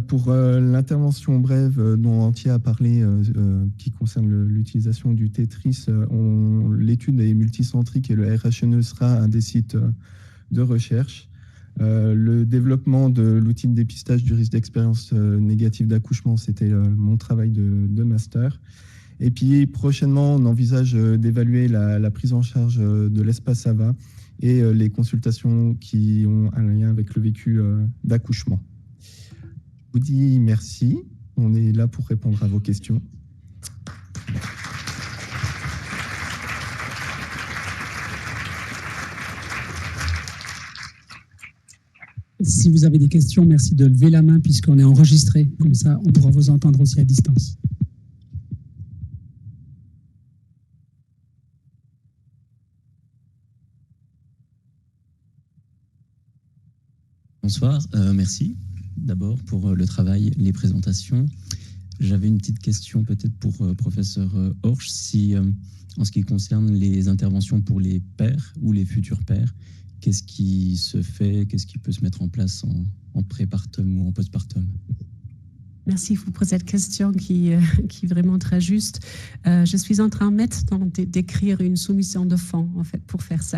Pour l'intervention brève dont Antje a parlé, qui concerne l'utilisation du Tetris, l'étude est multicentrique et le RHNE sera un des sites de recherche. Le développement de l'outil de dépistage du risque d'expérience négative d'accouchement, c'était mon travail de master. Et puis prochainement, on envisage d'évaluer la prise en charge de l'espace AVA et les consultations qui ont un lien avec le vécu d'accouchement. Je vous dis merci. On est là pour répondre à vos questions. Si vous avez des questions, merci de lever la main puisqu'on est enregistré. Comme ça, on pourra vous entendre aussi à distance. Bonsoir, merci d'abord pour le travail, les présentations. J'avais une petite question peut-être pour professeur Horsch, si en ce qui concerne les interventions pour les pères ou les futurs pères, qu'est-ce qui se fait, qu'est-ce qui peut se mettre en place en prépartum ou en postpartum? Merci pour cette question qui est vraiment très juste. Je suis en train maintenant d'écrire une soumission de fonds, en fait, pour faire ça,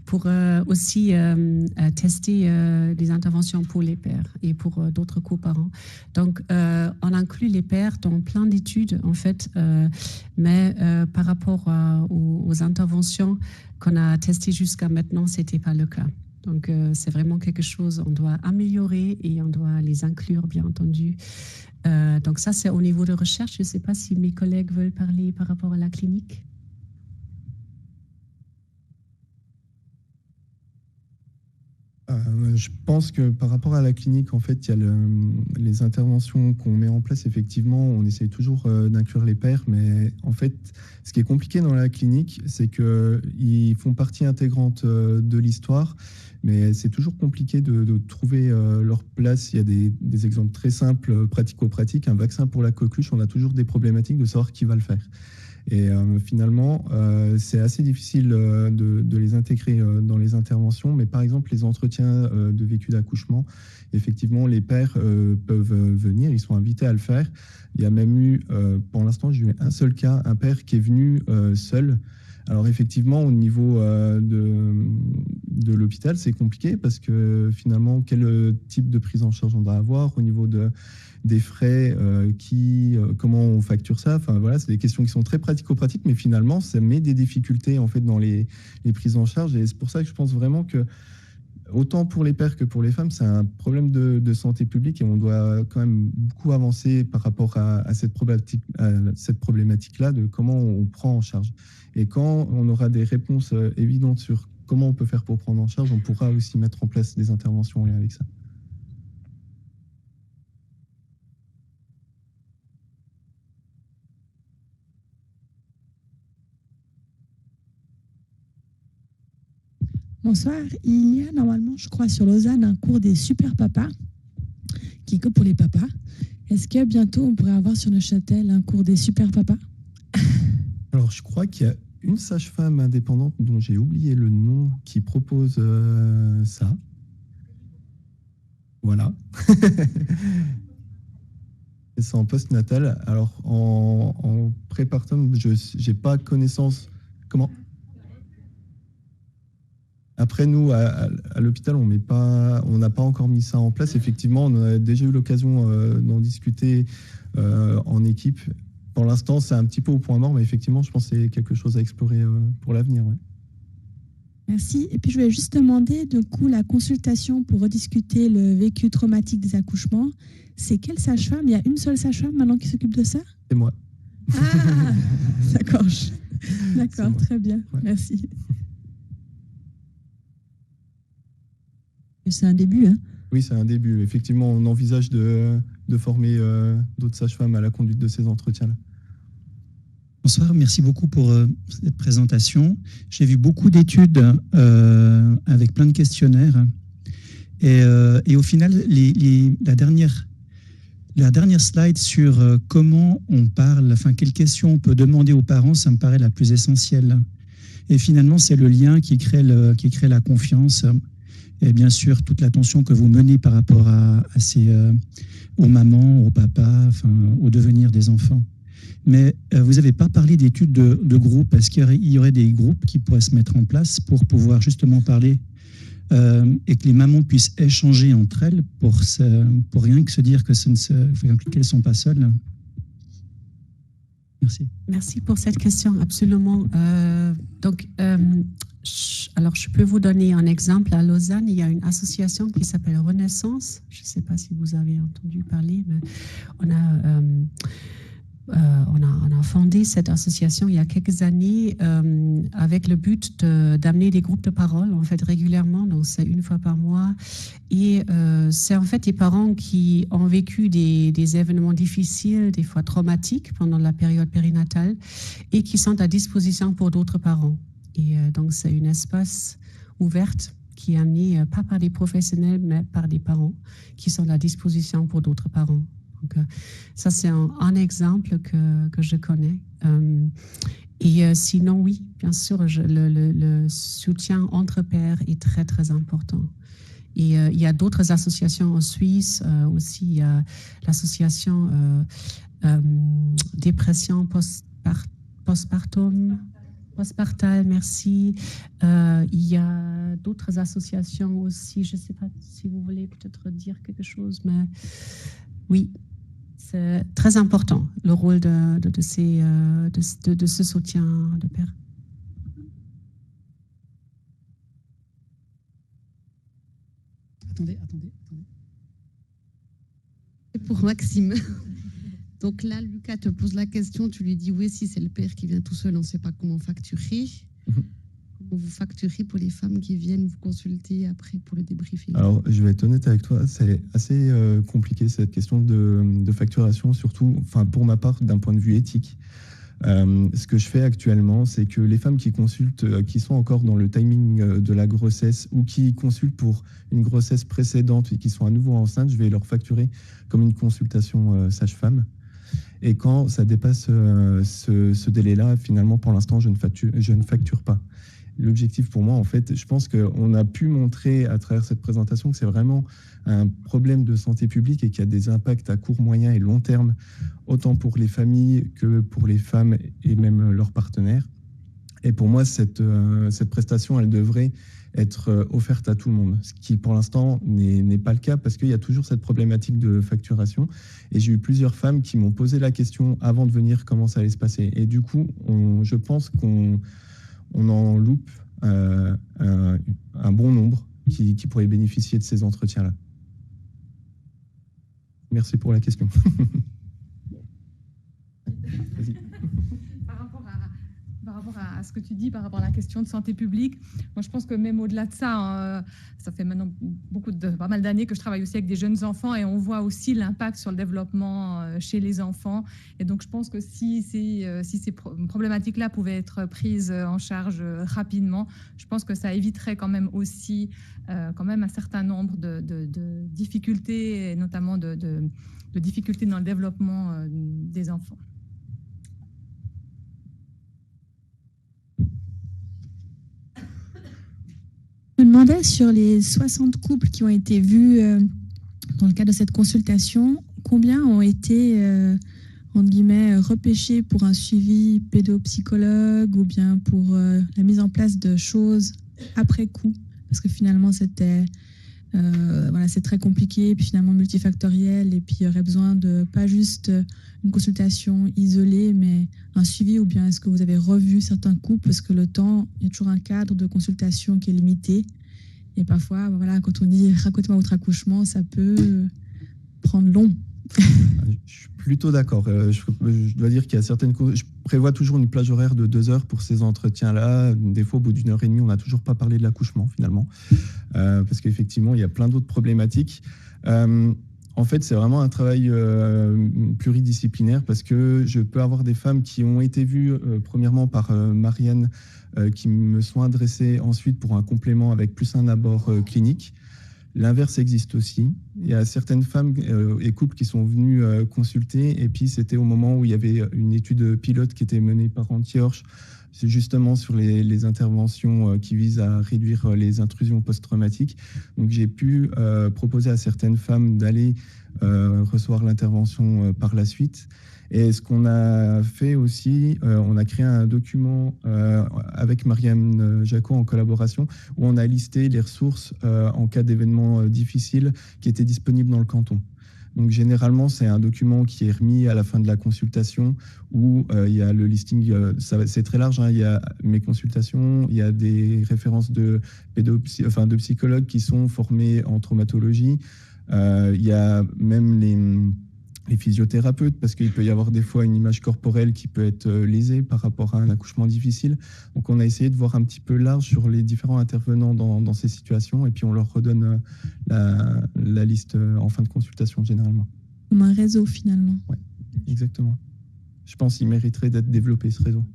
pour aussi tester les interventions pour les pères et pour d'autres coparents. Donc, on inclut les pères dans plein d'études, en fait, mais par rapport aux interventions qu'on a testées jusqu'à maintenant, ce n'était pas le cas. Donc, c'est vraiment quelque chose qu'on doit améliorer et on doit les inclure, bien entendu. Donc, ça, c'est au niveau de recherche. Je ne sais pas si mes collègues veulent parler par rapport à la clinique. Je pense que par rapport à la clinique, en fait, il y a les interventions qu'on met en place. Effectivement, on essaye toujours d'inclure les pères, mais en fait, ce qui est compliqué dans la clinique, c'est qu'ils font partie intégrante de l'histoire, mais c'est toujours compliqué de trouver leur place. Il y a des exemples très simples, pratico-pratiques. Un vaccin pour la coqueluche, on a toujours des problématiques de savoir qui va le faire. Et finalement, c'est assez difficile de les intégrer dans les interventions. Mais par exemple, les entretiens de vécu d'accouchement, effectivement, les pères peuvent venir, ils sont invités à le faire. Il y a même eu, pour l'instant, j'ai eu un seul cas, un père qui est venu seul. Alors effectivement, au niveau de l'hôpital, c'est compliqué parce que finalement, quel type de prise en charge on doit avoir au niveau des frais, comment on facture ça. Enfin voilà, c'est des questions qui sont très pratico-pratiques, mais finalement, ça met des difficultés en fait dans les prises en charge. Et c'est pour ça que je pense vraiment que autant pour les pères que pour les femmes, c'est un problème de santé publique et on doit quand même beaucoup avancer par rapport à cette problématique-là de comment on prend en charge. Et quand on aura des réponses évidentes sur comment on peut faire pour prendre en charge, on pourra aussi mettre en place des interventions en lien avec ça. Bonsoir. Il y a normalement, je crois, sur Lausanne, un cours des super papas qui est que pour les papas. Est-ce que bientôt on pourrait avoir sur Neuchâtel un cours des super papas? Alors, je crois qu'il y a une sage-femme indépendante dont j'ai oublié le nom qui propose ça. Voilà. C'est en post-natal. Alors, en prépartum, je n'ai pas connaissance. Comment ? Après, nous, à l'hôpital, on n'a pas encore mis ça en place. Effectivement, on a déjà eu l'occasion d'en discuter en équipe. Pour l'instant, c'est un petit peu au point mort, mais effectivement, je pense que c'est quelque chose à explorer pour l'avenir. Ouais. Merci. Et puis, je voulais juste demander, du coup, la consultation pour rediscuter le vécu traumatique des accouchements. C'est quelle sage-femme? Il y a une seule sage-femme maintenant qui s'occupe de ça? C'est moi. Ah, d'accord. D'accord, très bien. Ouais. Merci. C'est un début, hein? Oui, c'est un début. Effectivement, on envisage de former d'autres sages-femmes à la conduite de ces entretiens-là. Bonsoir, merci beaucoup pour cette présentation. J'ai vu beaucoup d'études avec plein de questionnaires. Et au final, la dernière slide sur comment on parle, enfin, quelles questions on peut demander aux parents, ça me paraît la plus essentielle. Et finalement, c'est le lien qui crée la confiance. Et bien sûr, toute l'attention que vous menez par rapport aux mamans, aux papas, enfin, au devenir des enfants. Mais vous n'avez pas parlé d'études de groupe. Est-ce qu'il y aurait des groupes qui pourraient se mettre en place pour pouvoir justement parler et que les mamans puissent échanger entre elles pour rien que se dire qu'elles ne sont pas seules? Merci. Merci pour cette question, absolument. Alors, je peux vous donner un exemple. À Lausanne, il y a une association qui s'appelle Renaissance. Je ne sais pas si vous avez entendu parler, mais on a fondé cette association il y a quelques années avec le but d'amener des groupes de parole en fait régulièrement. Donc, c'est une fois par mois. Et c'est en fait des parents qui ont vécu des événements difficiles, des fois traumatiques pendant la période périnatale et qui sont à disposition pour d'autres parents. Et donc, c'est un espace ouvert qui est amené pas par des professionnels, mais par des parents qui sont à disposition pour d'autres parents. Donc, ça, c'est un exemple que je connais. Et sinon, oui, bien sûr, le soutien entre pairs est très, très important. Et il y a d'autres associations en Suisse aussi. Il y a l'association dépression postpartum, merci. Il y a d'autres associations aussi. Je ne sais pas si vous voulez peut-être dire quelque chose, mais oui. C'est très important, le rôle de ce soutien de père. Attendez. C'est pour Maxime. Donc là, Lucas te pose la question, tu lui dis oui, si c'est le père qui vient tout seul, on ne sait pas comment facturer. Comment vous facturez pour les femmes qui viennent vous consulter après pour le débriefing? Alors, je vais être honnête avec toi, c'est assez compliqué cette question de facturation, surtout, enfin, pour ma part, d'un point de vue éthique. Ce que je fais actuellement, c'est que les femmes qui consultent, qui sont encore dans le timing de la grossesse ou qui consultent pour une grossesse précédente et qui sont à nouveau enceintes, je vais leur facturer comme une consultation sage-femme. Et quand ça dépasse ce délai-là, finalement, pour l'instant, je ne facture pas. L'objectif pour moi, en fait, je pense qu'on a pu montrer à travers cette présentation que c'est vraiment un problème de santé publique et qu'il y a des impacts à court, moyen et long terme, autant pour les familles que pour les femmes et même leurs partenaires. Et pour moi, cette prestation, elle devrait être offerte à tout le monde, ce qui pour l'instant n'est pas le cas parce qu'il y a toujours cette problématique de facturation. Et j'ai eu plusieurs femmes qui m'ont posé la question avant de venir comment ça allait se passer. Et du coup, je pense qu'on en loupe un bon nombre qui pourraient bénéficier de ces entretiens-là. Merci pour la question. Vas-y. Par rapport à ce que tu dis, par rapport à la question de santé publique, moi je pense que même au-delà de ça, ça fait maintenant pas mal d'années que je travaille aussi avec des jeunes enfants et on voit aussi l'impact sur le développement chez les enfants. Et donc je pense que si ces problématiques-là pouvaient être prises en charge rapidement, je pense que ça éviterait quand même aussi quand même un certain nombre de difficultés, et notamment de difficultés dans le développement des enfants. Je me demandais sur les 60 couples qui ont été vus dans le cadre de cette consultation, combien ont été, entre guillemets, repêchés pour un suivi pédopsychologue ou bien pour la mise en place de choses après coup? Parce que finalement, c'était, voilà, c'est très compliqué, puis finalement multifactoriel, et puis il y aurait besoin de pas juste une consultation isolée, mais un suivi, ou bien est-ce que vous avez revu certains couples? Parce que le temps, il y a toujours un cadre de consultation qui est limité. Et parfois, voilà, quand on dit racontez-moi votre accouchement, ça peut prendre long. Je suis plutôt d'accord. Je dois dire qu'il y a certaines... Je prévois toujours une plage horaire de 2 heures pour ces entretiens-là. Des fois, au bout d'1 heure et demie, on n'a toujours pas parlé de l'accouchement, finalement. Parce qu'effectivement, il y a plein d'autres problématiques. En fait, c'est vraiment un travail pluridisciplinaire parce que je peux avoir des femmes qui ont été vues premièrement par Marianne, qui me sont adressées ensuite pour un complément avec plus un abord clinique. L'inverse existe aussi. Il y a certaines femmes et couples qui sont venus consulter et puis c'était au moment où il y avait une étude pilote qui était menée par Antioche. C'est justement sur les interventions qui visent à réduire les intrusions post-traumatiques. Donc j'ai pu proposer à certaines femmes d'aller recevoir l'intervention par la suite. Et ce qu'on a fait aussi, on a créé un document avec Marianne Jacot en collaboration où on a listé les ressources en cas d'événements difficiles qui étaient disponibles dans le canton. Donc généralement, c'est un document qui est remis à la fin de la consultation où il y a le listing, c'est très large, hein, il y a mes consultations, il y a des références de psychologues qui sont formés en traumatologie, il y a même les physiothérapeutes, parce qu'il peut y avoir des fois une image corporelle qui peut être lésée par rapport à un accouchement difficile. Donc on a essayé de voir un petit peu large sur les différents intervenants dans ces situations et puis on leur redonne la liste en fin de consultation généralement. Comme un réseau finalement. Oui, exactement. Je pense qu'il mériterait d'être développé ce réseau.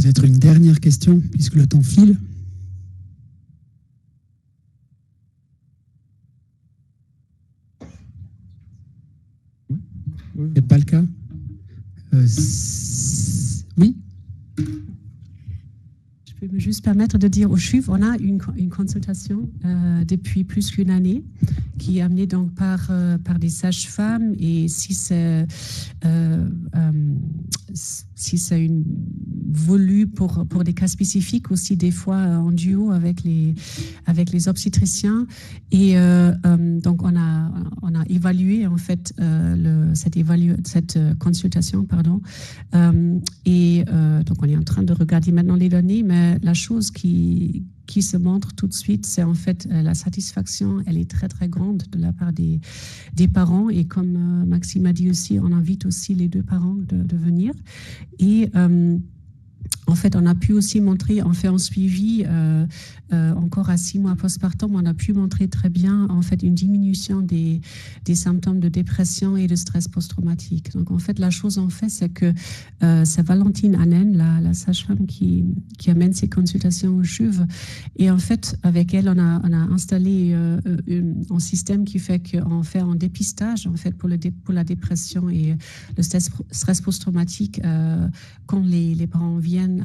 Peut-être une dernière question, puisque le temps file. Ce n'est pas le cas. Oui. Je peux me juste permettre de dire au CHUV, on a une consultation depuis plus qu'une année qui est amenée donc par des sages-femmes, et si c'est voulu pour des cas spécifiques, aussi des fois en duo avec les obstétriciens. Et donc on a évalué en fait cette consultation, pardon. Donc on est en train de regarder maintenant les données, mais la chose qui se montre tout de suite, c'est en fait la satisfaction, elle est très très grande de la part des parents, et comme Maxime a dit aussi, on invite aussi les deux parents de venir. Et en fait, on a pu aussi montrer, on fait un suivi encore à 6 mois postpartum, on a pu montrer très bien en fait une diminution des symptômes de dépression et de stress post-traumatique. Donc en fait, la chose en fait, c'est que c'est Valentine Annen, la sage-femme qui amène ces consultations au CHUV, et en fait, avec elle, on a installé un système qui fait qu'on fait un dépistage en fait pour la dépression et le stress post-traumatique quand les parents viennent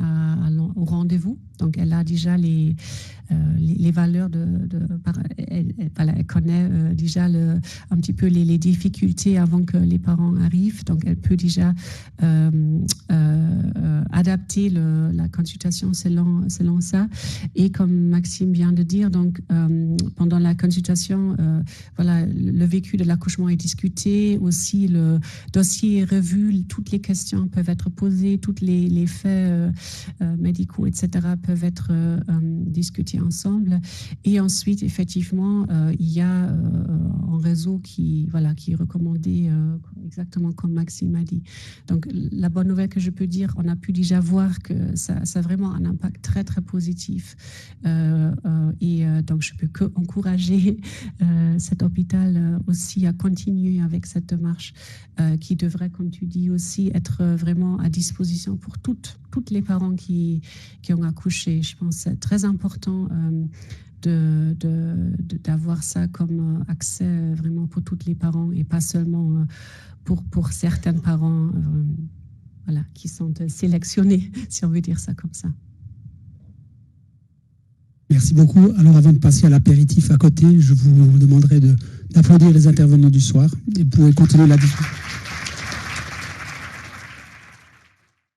au rendez-vous. Donc, elle a déjà les valeurs elle connaît déjà un petit peu les difficultés avant que les parents arrivent. Donc, elle peut déjà adapter la consultation selon ça. Et comme Maxime vient de dire, donc pendant la consultation, le vécu de l'accouchement est discuté, aussi le dossier est revu, toutes les questions peuvent être posées, tous les faits médicaux, etc. peuvent être discutés ensemble. Et ensuite, effectivement, il y a un réseau qui est recommandé exactement comme Maxime a dit. Donc, la bonne nouvelle que je peux dire, on a pu déjà voir que ça a vraiment un impact très, très positif. Donc, je peux qu'encourager cet hôpital aussi à continuer avec cette démarche qui devrait, comme tu dis aussi, être vraiment à disposition pour toutes les parents qui ont accouché. Je pense que c'est très important d'avoir ça comme accès vraiment pour tous les parents, et pas seulement pour certains parents qui sont sélectionnés, si on veut dire ça comme ça. Merci beaucoup. Alors, avant de passer à l'apéritif à côté, je vous demanderai d'applaudir les intervenants du soir, et vous pouvez continuer la discussion.